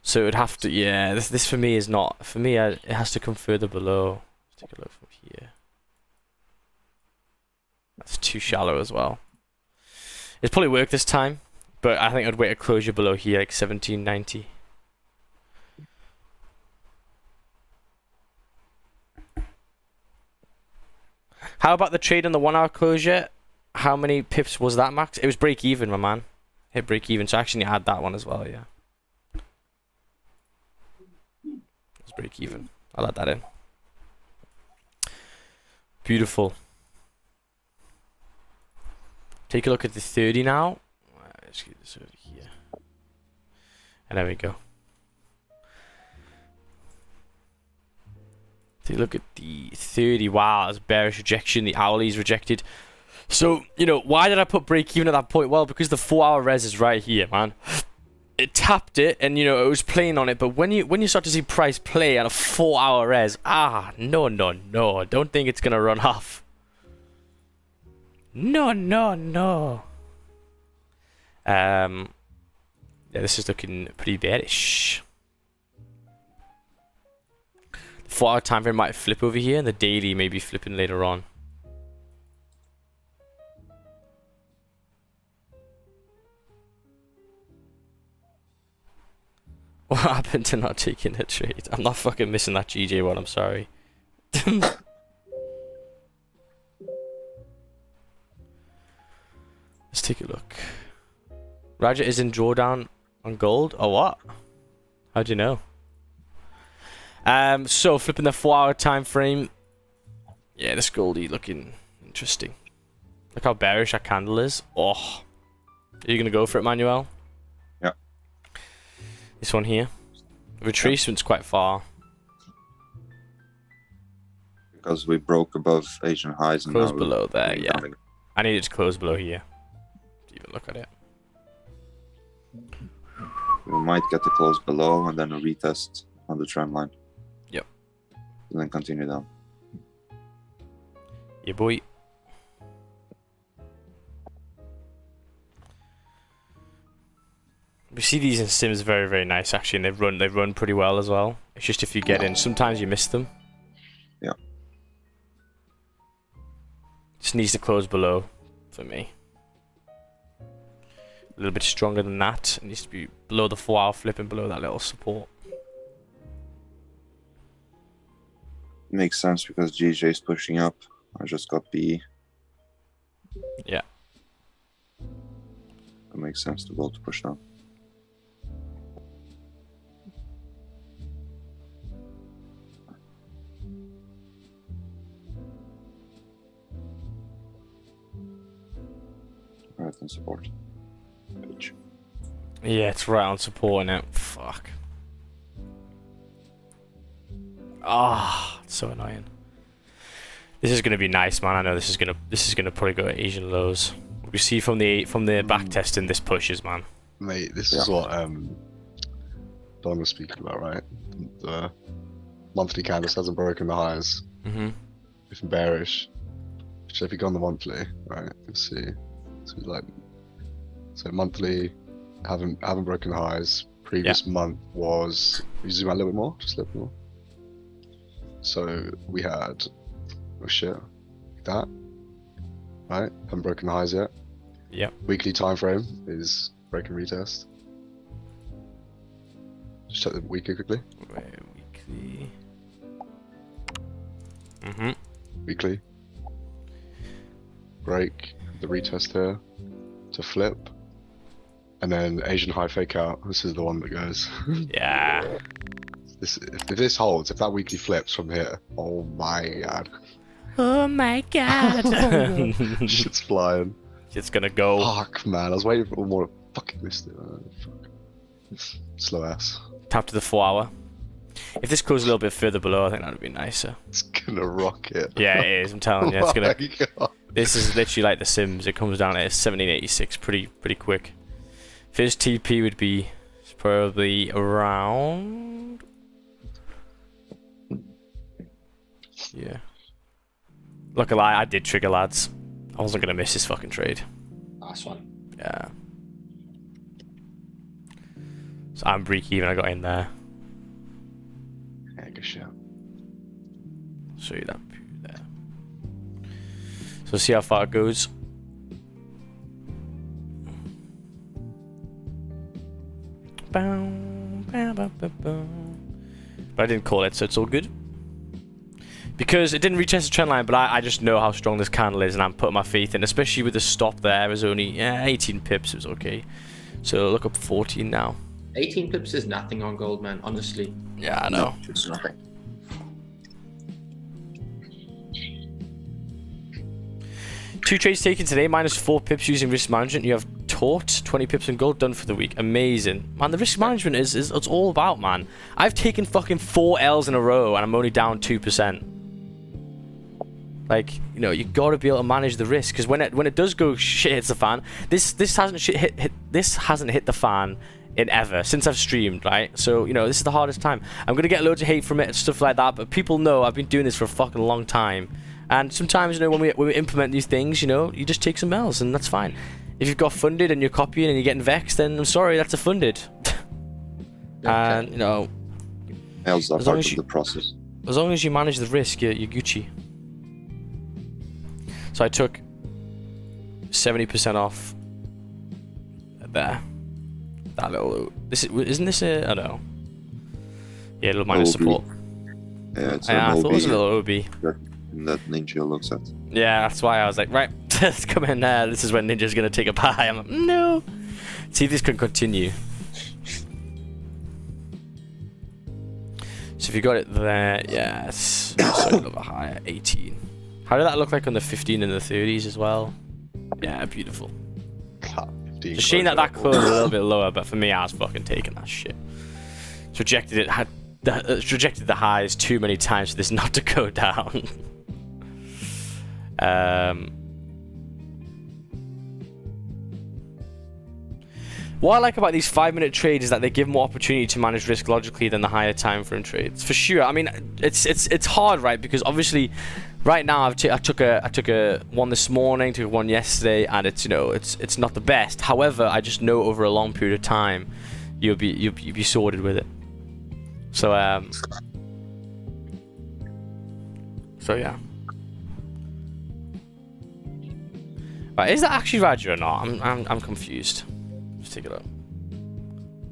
So it would have to, yeah, this for me is not, for me it has to come further below. Let's take a look from here. That's too shallow as well. It's probably worked this time, but I think I'd wait a closure below here, like 1790. How about the trade on the 1 hour closure? How many pips was that, Max? It was break even, my man. Hit break even, so actually add that one as well, yeah. It's break even. I'll add that in. Beautiful. Take a look at the 30 now. Let's get this over here. And there we go. Take a look at the 30. Wow, that's bearish rejection. The hourly's rejected. So, why did I put break even at that point? Well, because the 4 hour res is right here, man. It tapped it and, it was playing on it. But when you start to see price play at a 4 hour res, no. Don't think it's going to run off. No, no, no. Yeah, this is looking pretty bearish. The 4-hour time frame might flip over here, and the daily may be flipping later on. What happened to not taking a trade? I'm not fucking missing that GJ one, I'm sorry. Let's take a look. Raja is in drawdown on gold? Or what? How'd you know? So flipping the 4-hour time frame. Yeah, this goldie looking interesting. Look how bearish that candle is. Oh. Are you gonna go for it, Manuel? Yeah. This one here. Retracement's quite far. Because we broke above Asian highs and Close now we're below there, going yeah. down. I need it to close below here. To even look at it. We might get the close below and then a retest on the trend line. Yep. And then continue down. Yeah, boy. We see these in Sims very, very nice actually, and they run pretty well as well. It's just if you get in, sometimes you miss them. Yeah. Just needs to close below for me. A little bit stronger than that. It needs to be below the 4-hour flip and below that little support. Makes sense because GJ is pushing up. I just got B. Yeah. It makes sense to both push down. Right, and support. Page. Yeah, it's right on support now. Fuck. Ah, it's so annoying. This is gonna be nice, man. I know this is gonna probably go to Asian lows. We see from the back testing this pushes, man. Mate, this is what Don was speaking about, right? The monthly candles hasn't broken the highs. Mm-hmm. It's bearish. So if you go on the monthly, right, you'll see. So monthly haven't broken the highs. Previous month was, you zoom out a little bit more, just a little bit more. So we had, oh shit, like that, right? Haven't broken the highs yet. Yep. Weekly time frame is break and retest. Just check the weekly quickly. Weekly. Mm-hmm. Weekly. Break the retest here to flip, and then Asian high fake out. This is the one that goes. Yeah. If this holds, if that weekly flips from here, oh my god. Oh my god. Shit's flying. It's gonna go. Fuck, man. I was waiting for more. Fucking missed it. Fuck. Slow ass. Tap to the 4-hour. If this goes a little bit further below, I think that would be nicer. It's gonna rock it. Yeah, it is. I'm telling you, it's gonna. Oh my God. This is literally like The Sims. It comes down at 1786 pretty quick. First TP would be probably around. Yeah. Look a lie, I did trigger, lads. I wasn't gonna miss this fucking trade. Nice one. Yeah. So I'm break even. I got in there. Yeah, good shot. Show you that poo there. So see how far it goes. But I didn't call it, so it's all good. Because it didn't retest the trend line, but I just know how strong this candle is, and I'm putting my faith in. Especially with the stop there, it was only 18 pips. It was okay. So look up 14 now. 18 pips is nothing on gold, man. Honestly. Yeah, I know. It's nothing. Two trades taken today, -4 pips using risk management. You have taught 20 pips in gold done for the week. Amazing. Man, the risk management is it's all about, man. I've taken fucking 4 L's in a row and I'm only down 2%. Like, you know, you gotta be able to manage the risk, because when it does go shit hits the fan, this hasn't hit the fan in ever since I've streamed, right? So, you know, this is the hardest time. I'm gonna get loads of hate from it and stuff like that, but people know I've been doing this for a fucking long time. And sometimes, when we implement these things, you just take some L's, and that's fine. If you've got funded and you're copying and you're getting vexed, then I'm sorry, that's a funded. And Else are as long part as of the process. as long as you manage the risk, you're Gucci. So I took 70% off there. That little. Isn't this a? I don't know. Yeah, a little minus OB. support. Yeah, it's I an thought it was a OB little OB. that Ninja looks at. Yeah, that's why I was like, right, let's come in there. This is when Ninja's gonna take a pie. I'm like, no. See if this can continue. So if you got it there, yes. So a little bit higher, 18. How did that look like on the 15 and the 30s as well? Yeah, beautiful. It's a shame that closed a little bit lower, but for me, I was fucking taking that shit. It's rejected the highs too many times for this not to go down. What I like about these 5-minute trades is that they give more opportunity to manage risk logically than the higher time frame trades. For sure. I mean, it's hard, right? Because obviously, right now I took a one this morning, took one yesterday, and it's it's not the best. However, I just know over a long period of time, you'll be sorted with it. So yeah. Right, is that actually Raja or not? I'm confused. Let's take a look.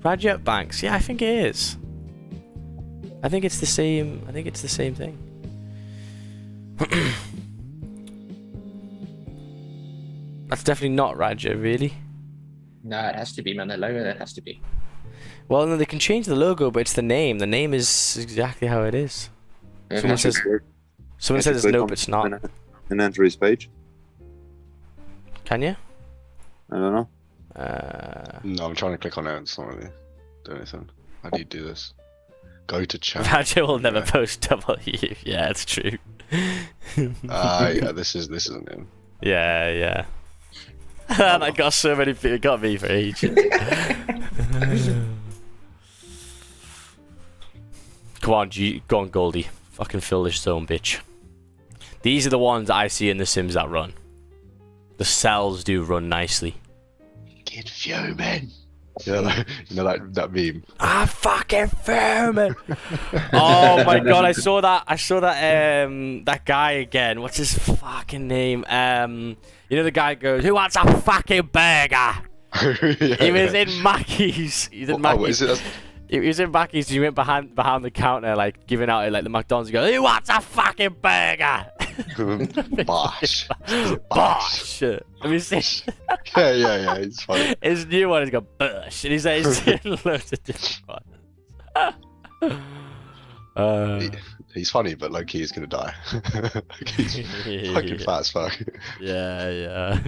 Raja Banks. Yeah, I think it is. I think it's the same. I think it's the same thing. That's definitely not Raja, really. No, it has to be, man. The logo, that has to be. Well, no, they can change the logo, but it's the name. The name is exactly how it is. Someone says nope, it's not. And enter his page. Can you? I don't know. No, I'm trying to click on it. It's not really do anything. How do you do this? Go to chat. Raja will never post W. Yeah, it's true. Yeah, this isn't him. Yeah. And I got so many people. It got me for ages. Come on, go on, Goldie. Fucking fill this zone, bitch. These are the ones I see in the Sims that run. The cells do run nicely. Get fuming. You know that meme. I'm fucking fuming. Oh my god, I saw that that guy again. What's his fucking name? The guy goes, "Who wants a fucking burger?" He was in Mackey's. He's in Mackey's. He was in Mackey's. He went behind the counter, like giving out like the McDonald's. He goes, "Who wants a fucking burger?" Bosh. Bosh. Let me see. Yeah. It's funny. His new one is got Bush, and he's doing loads of different ones. He's funny, but like he's gonna die. He's fucking fat as fuck. Yeah.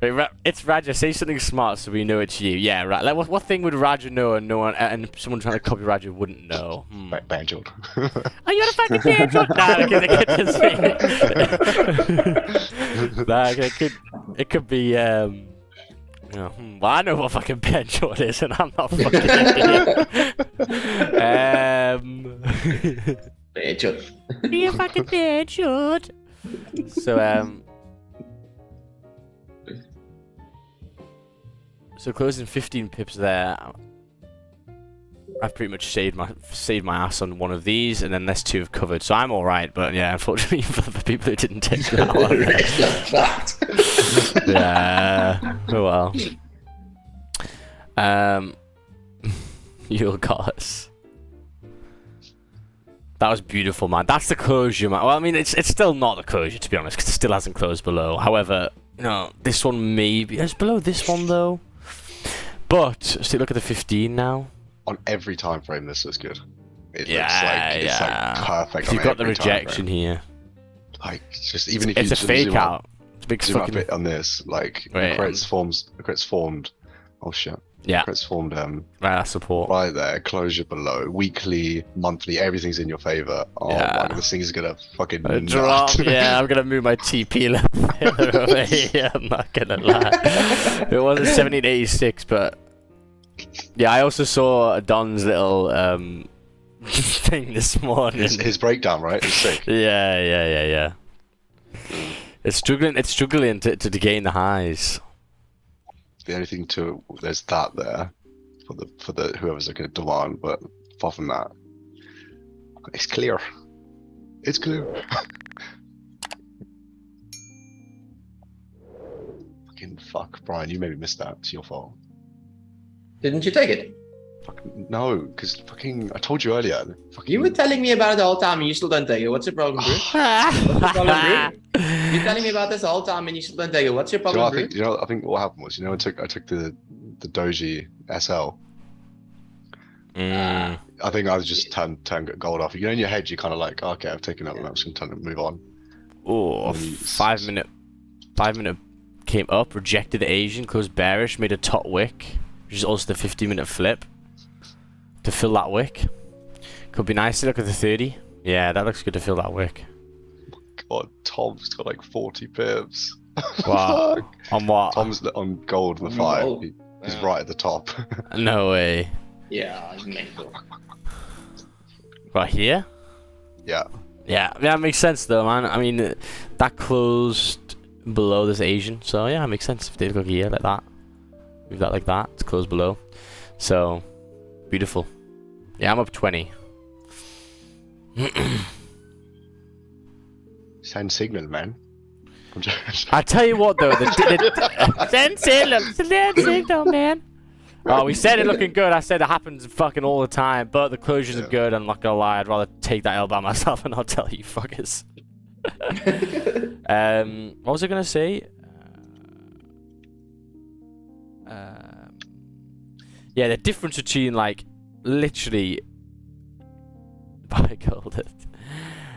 Wait, it's Raja. Say something smart so we know it's you. Yeah, right. Like, what thing would Raja know and no one and someone trying to copy Raja wouldn't know? Banjo. Are you a fucking banjo? Nah, it could be well, I know what fucking banjo is, and I'm not fucking idiot. Banjo. Are you a fucking banjo? So closing 15 pips there. I've pretty much saved my ass on one of these, and then this two have covered. So I'm all right, but yeah, unfortunately for the people who didn't take that one. Yeah. Oh well. You got us. That was beautiful, man. That's the closure, man. Well, I mean, it's still not the closure, to be honest, because it still hasn't closed below. However, this one maybe it's below this one though. But see, look at the 15 now. On every time frame, this is good. It's like perfect. If you've got the rejection here, like just even if it's a fake zoom out. It's a big zoom fucking. up it on this, like Wait, the credits formed. Oh shit. Yeah. Credits formed. Right, support. Right there, closure below, weekly, monthly, everything's in your favor. Oh Yeah. man, this thing is gonna fucking Drop. nut. Yeah, I'm gonna move my TP level away. Yeah, I'm not gonna lie. It wasn't 1786, but yeah, I also saw Don's little thing this morning. His breakdown, right? It's sick. Yeah. It's struggling to gain the highs. The only thing there's that there for the whoever's looking at demand, but apart from that, it's clear. It's clear. Fucking fuck, Brian, you maybe missed that. It's your fault. Didn't you take it? No, because fucking I told you earlier. You were telling me about it the whole time and you still don't take it. What's your problem, bro? What's your problem, bro? You're telling me about this the whole time and you still don't take it. What's your problem, bro? I think what happened was, I took the Doji SL. I think I was just turned gold off. In your head, you're kind of like, okay, I've taken up, and I'm just gonna move on. Oh, 5 minute came up, rejected the Asian, closed bearish, made a top wick, which is also the 50-minute flip to fill that wick. Could be nice to look at the 30. Yeah, that looks good to fill that wick. God, Tom's got like 40 pips. What? On what? Tom's on gold the 5. Gold. He's right at the top. No way. Yeah, it's mental. Right here? Yeah. Yeah, it makes sense though, man. I mean, that closed below this Asian, so yeah, it makes sense if they look here like that. Move that like that, it's closed below. So, beautiful. Yeah, I'm up 20. Send signal, man. I tell you what though, send signal, man. Oh, we said it looking good. I said it happens fucking all the time, but the closures are good. I'm not gonna lie. I'd rather take that L by myself and not tell you fuckers. What was I gonna say? Yeah, the difference between like literally.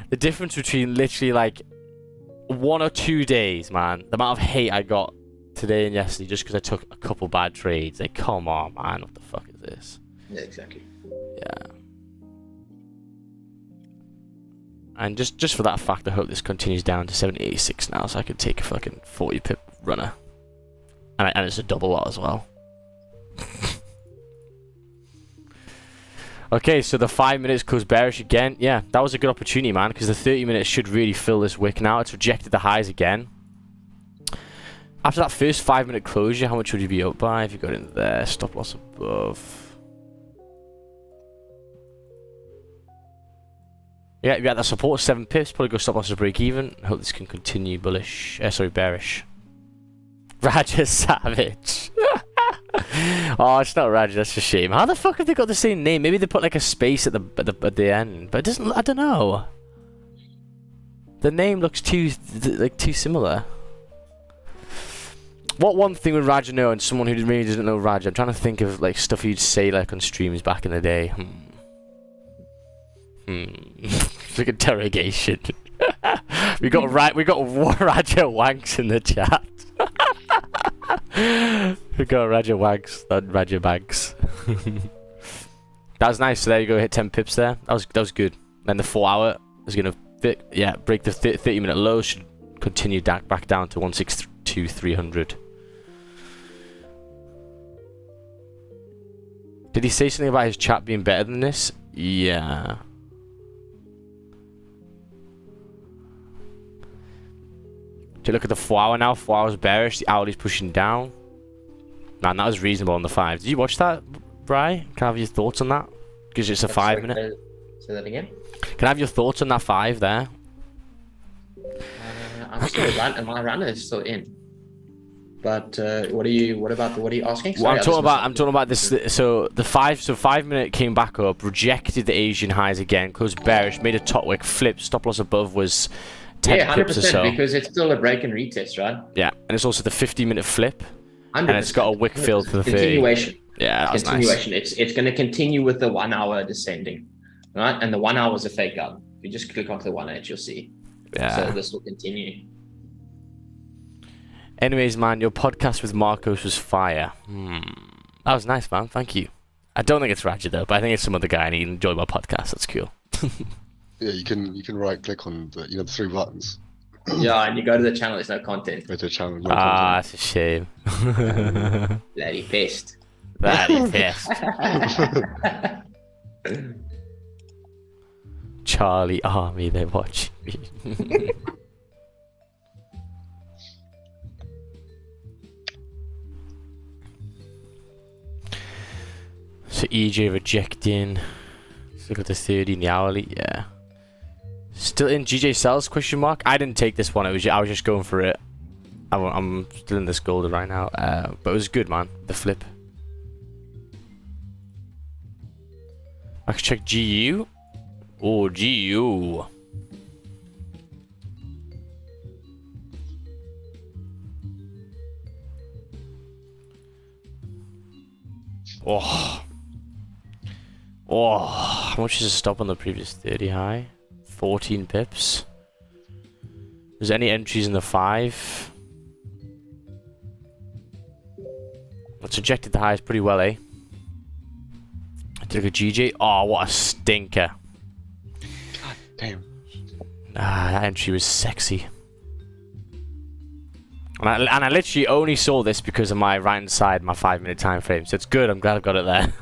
The difference between literally like 1 or 2 days, man. The amount of hate I got today and yesterday just because I took a couple bad trades. Like, come on, man. What the fuck is this? Yeah, exactly. Yeah. And just for that fact, I hope this continues down to 70.86 now, so I could take a fucking 40 pip runner. And it's a double lot as well. Okay, so the 5 minutes closed bearish again. Yeah, that was a good opportunity, man, because the 30 minutes should really fill this wick now. It's rejected the highs again. After that first 5 minute closure, how much would you be up by if you got in there? Stop loss above. Yeah, you got that support, 7 pips. Probably go stop loss to break even. Hope this can continue bullish. Sorry, bearish. Raja Savage. Oh, it's not Raja. That's a shame. How the fuck have they got the same name? Maybe they put like a space at the end, but it doesn't. I don't know. The name looks too similar. What one thing would Raja know, and someone who really doesn't know Raja? I'm trying to think of like stuff he'd say like on streams back in the day. It's like interrogation. we got Raja Wanks in the chat. We got Raja Wags, not Raja Bags. That was nice. So there you go, hit 10 pips there. That was good. Then the 4 hour is gonna break the 30 minute low. Should continue back down to 162,300. Did he say something about his chat being better than this? Yeah. Do you look at the 4 hour now? 4 hours bearish. The hourly's pushing down. Man, that was reasonable on the 5. Did you watch that, Bri? Can I have your thoughts on that? Because it's a 5 minute. Say that again. Can I have your thoughts on that 5 there? I'm still and my runner is still in. But what are you asking? Well, I'm talking about this. So the 5 minute came back up, rejected the Asian highs again, closed bearish, made a top wick, flip, stop loss above was 10 pips or so. Because it's still a break and retest, right? Yeah, and it's also the 50-minute flip, 100%. and it's got a wick fill to the 30. Continuation. Yeah, that was continuation. Nice. It's going to continue with the 1 hour descending, right? And the 1 hour is a fake out. If you just click onto the 1 8, you'll see. Yeah. So this will continue. Anyways, man, your podcast with Marcos was fire. That was nice, man. Thank you. I don't think it's Raja though, but I think it's some other guy and he enjoyed my podcast. That's cool. Yeah, you can right click on the 3 buttons. Yeah, and you go to the channel. There's no content. Go to the channel. That's a shame. Bloody pest. Bloody pest. Charlie Army, they're watching me. So EJ rejecting. Let's look at the 30 in the hourly. Yeah. Still in GJ sells? Question mark. I didn't take this one. I was just going for it. I'm still in this golden right now. But it was good, man. The flip. I can check GU. Oh, GU. Oh. Oh. How much is a stop on the previous 30 high? 14 pips. Is there any entries in the 5? It's rejected the highs pretty well, eh? I took a GJ. Oh, what a stinker. God damn. Ah, that entry was sexy. And I literally only saw this because of my right hand side, my 5-minute time frame. So it's good. I'm glad I got it there.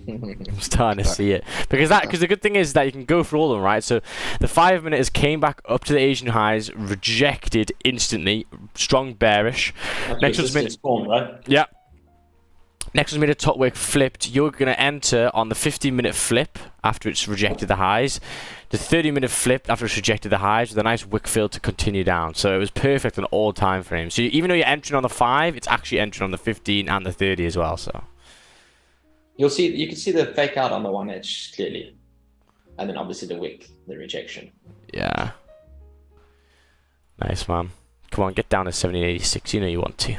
I'm starting to see it because the good thing is that you can go through all of them, right? So the 5 minutes came back up to the Asian highs, rejected instantly, strong bearish. Next one's made right? Yeah. Next one's made a top wick, flipped. You're gonna enter on the 15-minute flip after it's rejected the highs, the 30-minute flip after it's rejected the highs with a nice wick fill to continue down. So it was perfect on all time frames. So even though you're entering on the 5, it's actually entering on the 15 and the 30 as well. So. You can see the fake out on the 1 edge clearly. And then obviously the wick, the rejection. Yeah. Nice, man. Come on, get down to 1786. You know you want to.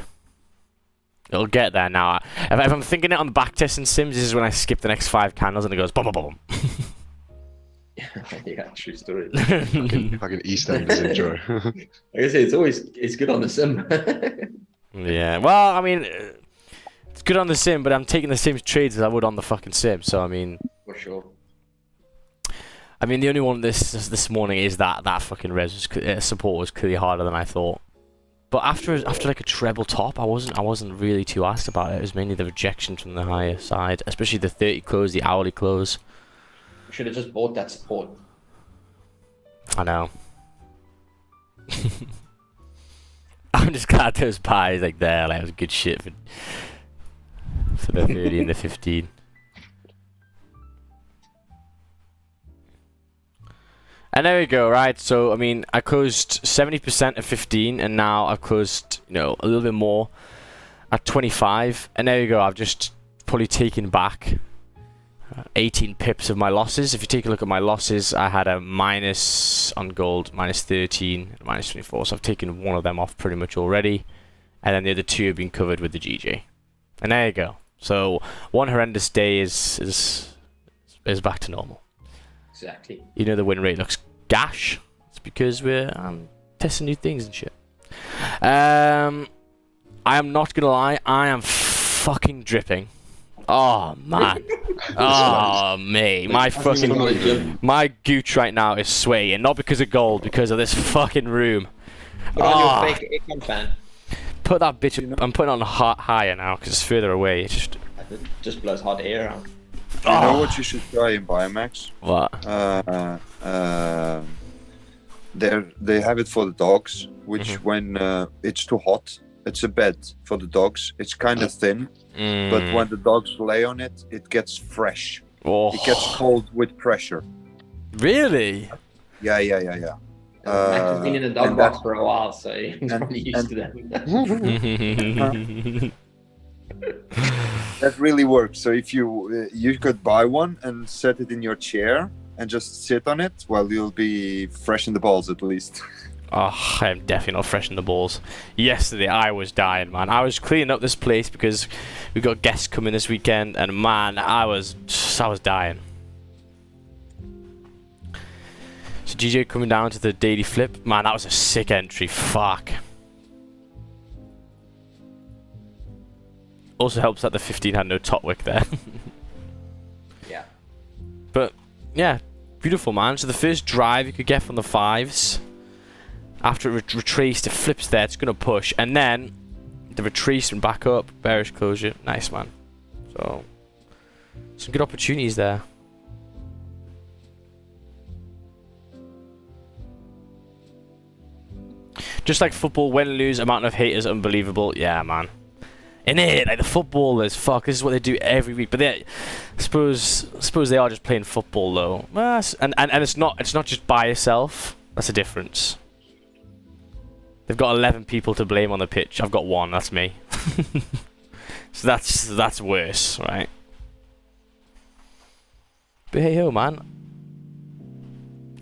It'll get there now. If I'm thinking it on the back in Sims, this is when I skip the next 5 candles and it goes boom, boom, boom. Yeah, true story. Fucking EastEnders intro. Like I say, it's good on the sim. Yeah. Well, I mean, it's good on the sim, but I'm taking the same trades as I would on the fucking sim. So I mean, For sure. I mean, the only one this morning is that fucking res support was clearly harder than I thought. But after like a treble top, I wasn't really too asked about it. It was mainly the rejection from the higher side, especially the 30 close, the hourly close. You should have just bought that support. I know. I'm just glad those pies like there, like it was good shit for the 30 and the 15. And there we go, right? So, I mean, I closed 70% at 15, and now I've closed, a little bit more at 25. And there you go, I've just probably taken back 18 pips of my losses. If you take a look at my losses, I had a minus on gold, minus 13, minus 24. So I've taken one of them off pretty much already. And then the other 2 have been covered with the GJ. And there you go. So, one horrendous day is back to normal. Exactly. The win rate looks gash. It's because we're testing new things and shit. I am not gonna lie, I am fucking dripping. Oh man. Oh me. My gooch right now is swaying, not because of gold, because of this fucking room. Put on your fake aircon fan. Put that bitch. I'm putting it on higher now because it's further away. It just blows hot air out. You know what you should try in Biomax? What? They have it for the dogs, which when it's too hot, it's a bed for the dogs. It's kind of thin, but when the dogs lay on it, it gets fresh. Oh. It gets cold with pressure. Really? Yeah. Max has been in the dog box for a while, so he's probably used to that. That really works. So if you could buy one and set it in your chair and just sit on it, well, you'll be fresh in the balls at least. Oh, I am definitely not fresh in the balls. Yesterday, I was dying, man. I was cleaning up this place because we got guests coming this weekend, and man, I was dying. So GJ coming down to the daily flip. Man, that was a sick entry. Fuck. Also helps that the 15 had no top wick there. Yeah. But, yeah, beautiful, man. So the first drive you could get from the 5s, after it retraced, it flips there, it's going to push. And then the retracement back up, bearish closure. Nice, man. So, some good opportunities there. Just like football, win and lose, amount of haters unbelievable. Yeah, man. In it, like the footballers, fuck, this is what they do every week. But I suppose they are just playing football though. And it's not just by yourself. That's a difference. They've got 11 people to blame on the pitch. I've got one. That's me. So that's worse, right? But hey ho, man.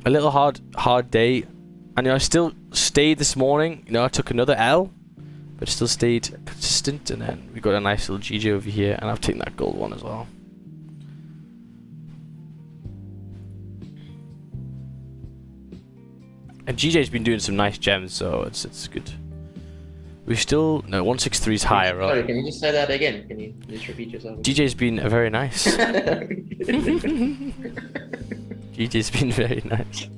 A little hard day, and I still stayed this morning. I took another L, but still stayed consistent. And then we got a nice little GG over here, and I've taken that gold one as well. And GJ's been doing some nice gems, so it's good. We still... No, 163 is higher up. Sorry, can you just say that again? Can you just repeat yourself? GJ's been very nice. GJ's been very nice.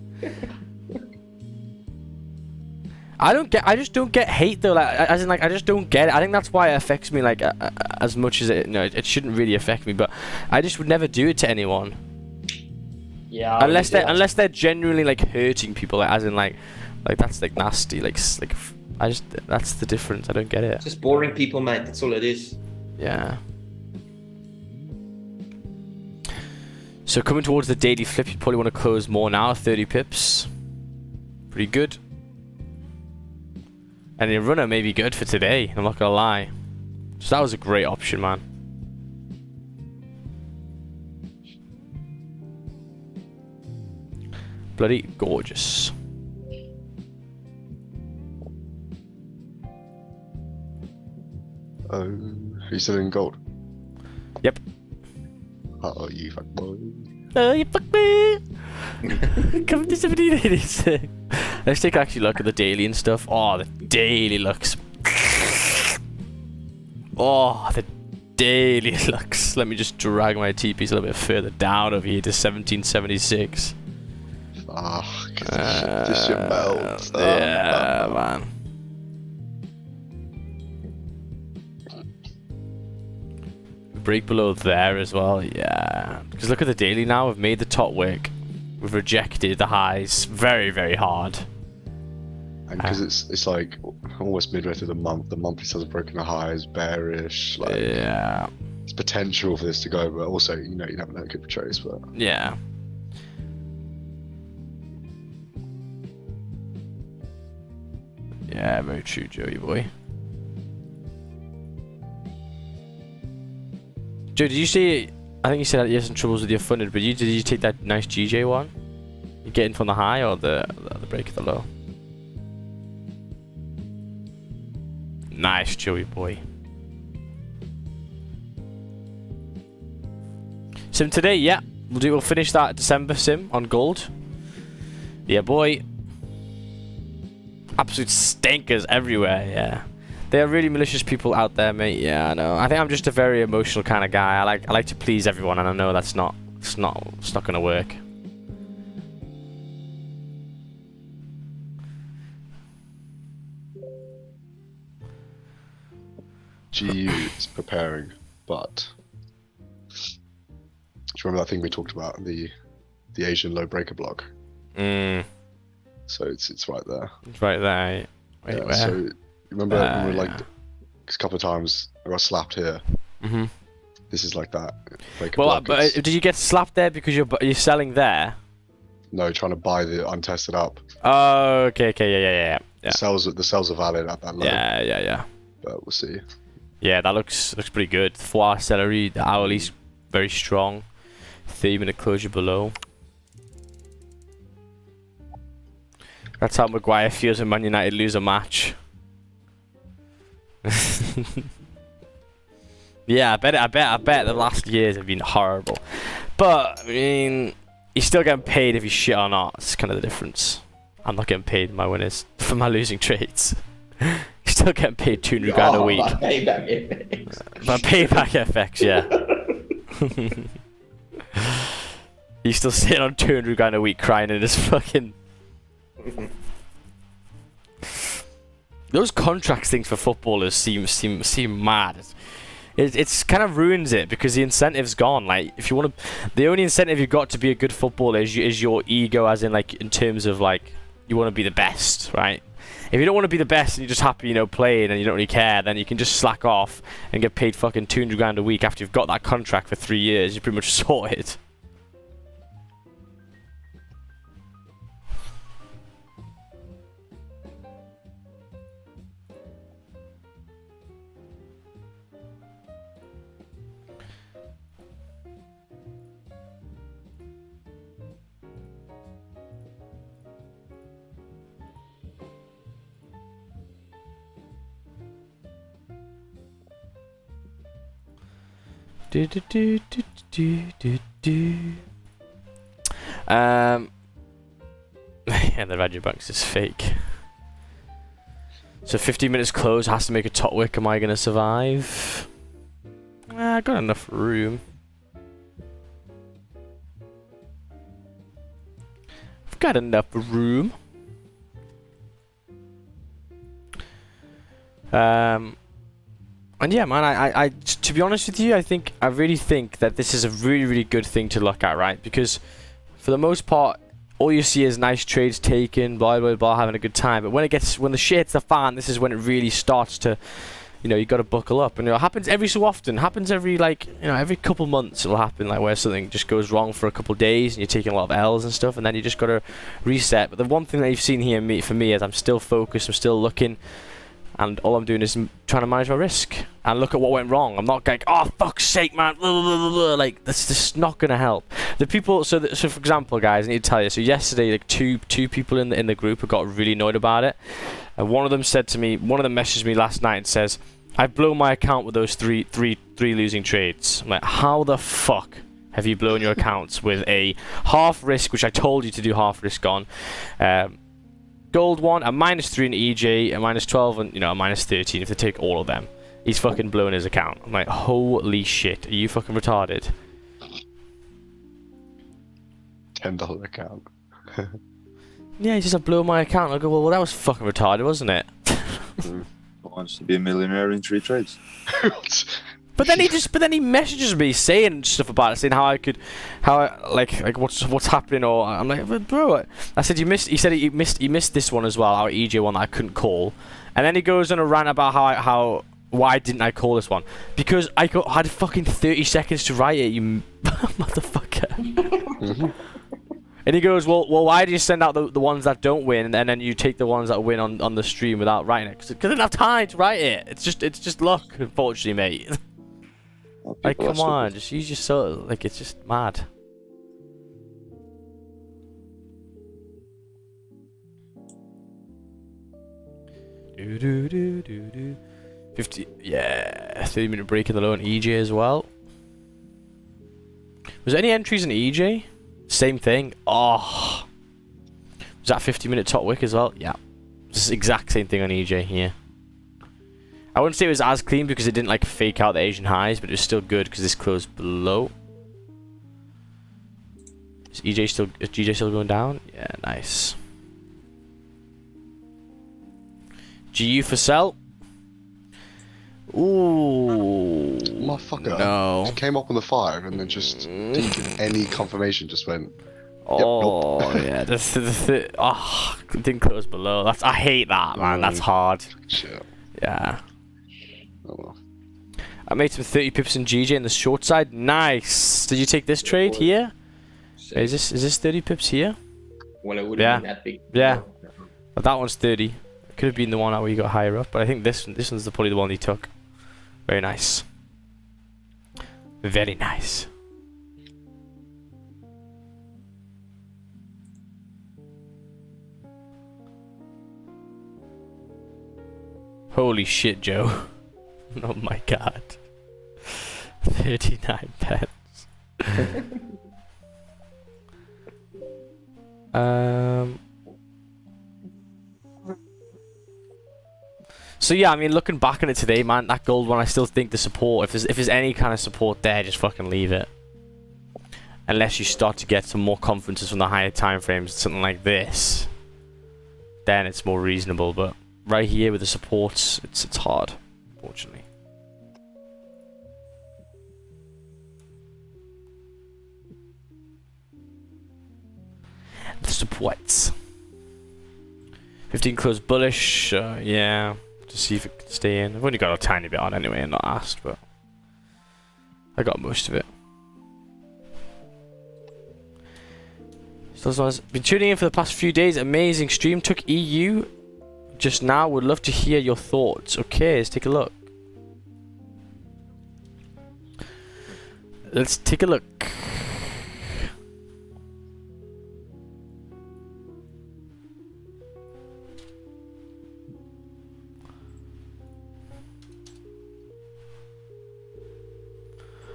I just don't get hate though, like, as in, like, I just don't get it. I think that's why it affects me, like, as much as it shouldn't really affect me, but I just would never do it to anyone. Yeah. Unless they're genuinely, like, hurting people, like, as in, like that's, like, nasty, like, that's the difference. I don't get it. Just boring people, mate. That's all it is. Yeah. So coming towards the daily flip, you probably want to close more now, 30 pips. Pretty good. And your runner may be good for today, I'm not gonna lie. So that was a great option, man. Bloody gorgeous. Are you still in gold? Yep. Oh, you fuck boy. Oh, you fuck me! Come to 17 days. Let's take actually a look at the daily and stuff. Oh, the daily looks. Oh, the daily looks. Let me just drag my TPs a little bit further down over here to 1776. Fuck. This shit melts. Yeah, man. Break below there as well, yeah. Because look at the daily now. We've made the top wick. We've rejected the highs very, very hard. And because it's like almost midway through the monthly still has broken the highs, bearish. Like, yeah. It's potential for this to go, but also, you never know, it could be trades, but yeah. Yeah, very true, Joey boy. Joe, did you see? I think you said that you had some troubles with your funded, but did you take that nice GJ one? You getting from the high or the break of the low? Nice, Joey boy. Sim today, yeah. We'll finish that December sim on gold. Yeah, boy. Absolute stinkers everywhere, yeah. There are really malicious people out there, mate. Yeah, I know. I think I'm just a very emotional kind of guy. I like to please everyone, and I know that's not gonna work. GU is preparing, but do you remember that thing we talked about, the Asian low breaker block? So it's right there. It's right there. Wait, yeah, where? so you remember when we like a couple of times I got slapped here. Mhm. This is like that. Well, but did you get slapped there because you're selling there? No, trying to buy the untested up. Oh, okay, yeah. The sells are valid at that low. Yeah. But we'll see. Yeah, that looks pretty good. 4 hour celery, the hourly's very strong. 30-minute closure below. That's how Maguire feels when Man United lose a match. Yeah, I bet the last years have been horrible. But I mean, he's still getting paid if he's shit or not. That's kind of the difference. I'm not getting paid my winners for my losing trades. He's still getting paid 200 grand a week. My payback FX. My payback FX, yeah. He's still sitting on 200 grand a week crying in his fucking... Those contracts things for footballers seem mad. It's kind of ruins it because the incentive's gone. Like, if you want to, the only incentive you've got to be a good footballer is your ego, as in, like, in terms of, like, you want to be the best, right? If you don't want to be the best and you're just happy, you know, playing and you don't really care, then you can just slack off and get paid fucking 200 grand a week after you've got that contract for 3 years. You're pretty much sorted. Do, do, do, do, do, do, do. Yeah, the Rajabanks is fake. So 15 minutes close, has to make a top wick. Am I gonna survive? I got enough room. I've got enough room. And yeah, man, I to be honest with you, I really think that this is a really, really good thing to look at, right? Because for the most part, all you see is nice trades taken, blah, blah, blah, having a good time. But when the shit hits the fan, this is when it really starts to, you know, you got to buckle up. And it happens every so often. It happens every, like, you know, every couple months it'll happen, like, where something just goes wrong for a couple days and you're taking a lot of L's and stuff, and then you just got to reset. But the one thing that you've seen here for me is I'm still focused, I'm still looking. And all I'm doing is trying to manage my risk and look at what went wrong. I'm not like, oh, fuck's sake, man. Like, that's just not going to help. The people, so for example, guys, I need to tell you. So yesterday, like two people in the group got really annoyed about it. And one of them messaged me last night and says, I've blown my account with those three losing trades. I'm like, how the fuck have you blown your accounts with a half risk, which I told you to do half risk on, gold one, a -3 in EJ, a -12, and, you know, a -13 if they take all of them. He's fucking blown his account. I'm like, holy shit, are you fucking retarded? $10 account. Yeah, he says I blew my account. I go, well, that was fucking retarded, wasn't it? Wants to be a millionaire in 3 trades. But then he messages me saying stuff about it, saying like what's happening, or I'm like, but bro, I said he said he missed this one as well, our EJ one that I couldn't call, and then he goes on a rant about why didn't I call this one? Because I had fucking 30 seconds to write it, you motherfucker. And he goes, well, why do you send out the ones that don't win, and then you take the ones that win on the stream without writing it? Because I didn't have time to write it. It's just luck, unfortunately, mate. Like, come on, just use your soul. Like, it's just mad. Do. 50, yeah, 30-minute break in the low on EJ as well. Was there any entries in EJ? Same thing. Oh, was that 50-minute top wick as well? Yeah, it's the exact same thing on EJ here. I wouldn't say it was as clean because it didn't like fake out the Asian highs, but it was still good because this closed below. Is GJ still going down? Yeah, nice. GU for sell. Ooh. Motherfucker. No. Just came up on the 5 and then just didn't give any confirmation, just went. Oh, nope. Yeah. It didn't close below. I hate that, man. That's hard. Shit. Yeah. Oh well. I made some 30 pips in GJ in the short side. Nice. Did you take this trade here? Is this 30 pips here? Well, it wouldn't have been that big. Yeah. But that one's 30. It could have been the one where you got higher up, but I think this one's probably the one he took. Very nice. Very nice. Holy shit, Joe. Oh my god. 39 pence. So yeah, I mean, looking back on it today, man, that gold one, I still think the support, if there's any kind of support there, just fucking leave it. Unless you start to get some more conferences from the higher time frames, something like this, then it's more reasonable. But right here with the supports, it's hard, unfortunately. The supports. 15 closed bullish. Yeah, to see if it can stay in. I've only got a tiny bit on anyway, and not asked, but I got most of it. So been tuning in for the past few days. Amazing stream. Took EU just now. Would love to hear your thoughts. Okay, let's take a look. Let's take a look.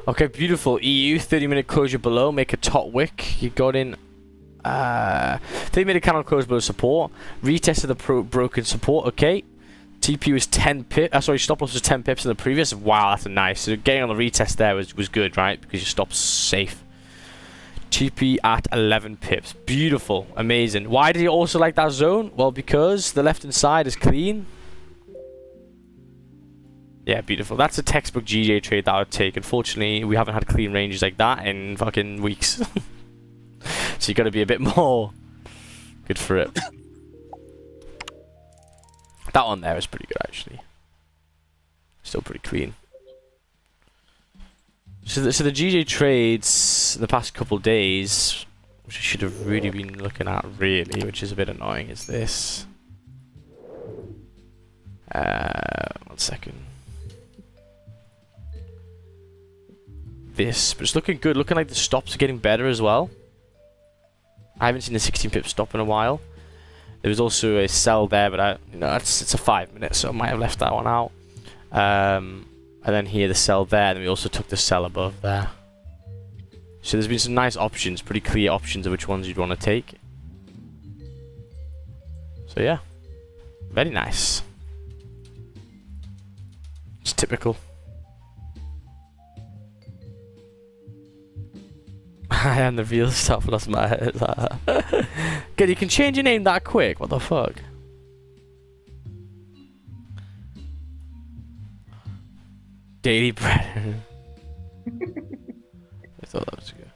Okay, beautiful. EU 30-minute closure below. Make a top wick. You got in 30-minute candle close below support. Retested the broken support. Okay. TP was 10 pips. Sorry, stop loss was 10 pips in the previous. Wow, that's a nice. So getting on the retest there was good, right? Because your stop's safe. TP at 11 pips. Beautiful. Amazing. Why did you also like that zone? Well, because the left-hand side is clean. Yeah, beautiful. That's a textbook GJ trade that I would take. Unfortunately, we haven't had clean ranges like that in fucking weeks. So you got to be a bit more good for it. That one there is pretty good, actually. Still pretty clean. So the GJ trades in the past couple days, which I should have really been looking at, really, which is a bit annoying, is this. 1 second. This, but it's looking good. Looking like the stops are getting better as well. I haven't seen a 16 pip stop in a while. There was also a sell there, but it's a 5 minute, so I might have left that one out. And then here the sell there, and then we also took the sell above there. So there's been some nice options, pretty clear options of which ones you'd want to take. So yeah, very nice. It's typical. I am the real stop loss my head. Good, you can change your name that quick. What the fuck? Daily bread. I thought that was good.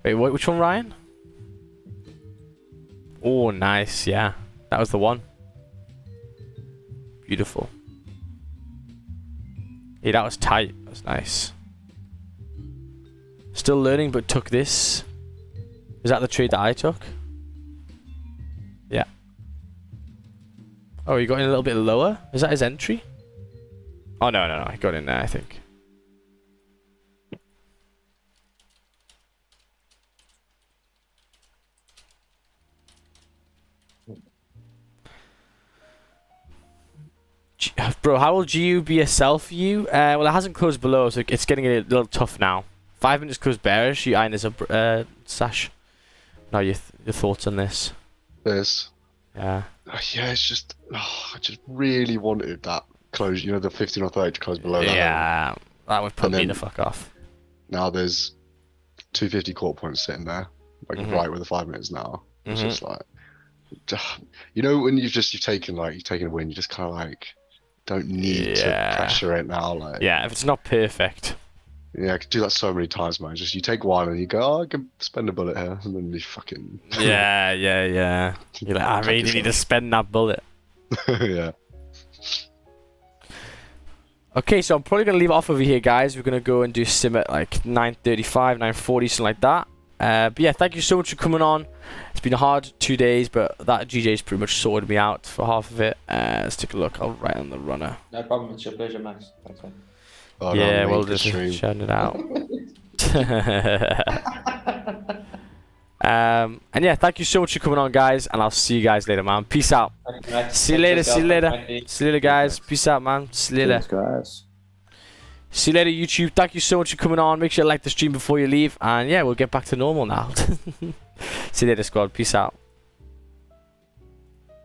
Wait, which one, Ryan? Oh, nice. Yeah, that was the one. Beautiful. Yeah, that was tight. That was nice. Still learning, but took this. Is that the trade that I took? Yeah. Oh, he got in a little bit lower? Is that his entry? Oh, no. He got in there, I think. Bro, how will GU be a sell for you? Well, it hasn't closed below, so it's getting a little tough now. 5 minutes closed bearish. You eyeing this up, Sash? Now your thoughts on this? This. Yeah. Yeah, it's just I just really wanted that close. You know, the 15 or 30 to close below that. Yeah, that would put me the fuck off. Now there's 250 quarter points sitting there, like right where the 5 minutes now. It's just like, you know, when you've taken a win, you just kind of like don't need to pressure it now. Like, yeah, if it's not perfect. Yeah, I could do that so many times, man. Just you take one and you go, oh, I can spend a bullet here, and then you fucking. Yeah. You're like, I really need to spend that bullet. Yeah. Okay, so I'm probably gonna leave it off over here, guys. We're gonna go and do sim at like 9:35, 9:40, something like that. But yeah, thank you so much for coming on. It's been a hard 2 days, but that GJ's pretty much sorted me out for half of it. Let's take a look. I'll write on the runner. No problem. It's your pleasure, Max. Thanks, man. Oh, yeah, no, well, just shouting it out. And yeah, thank you so much for coming on, guys, and I'll see you guys later, man. Peace out. See you later, see you later. See you later, guys. Peace out, man. See you later. Thanks, guys. See you later, YouTube. Thank you so much for coming on. Make sure you like the stream before you leave, and yeah, we'll get back to normal now. See you later, squad. Peace out.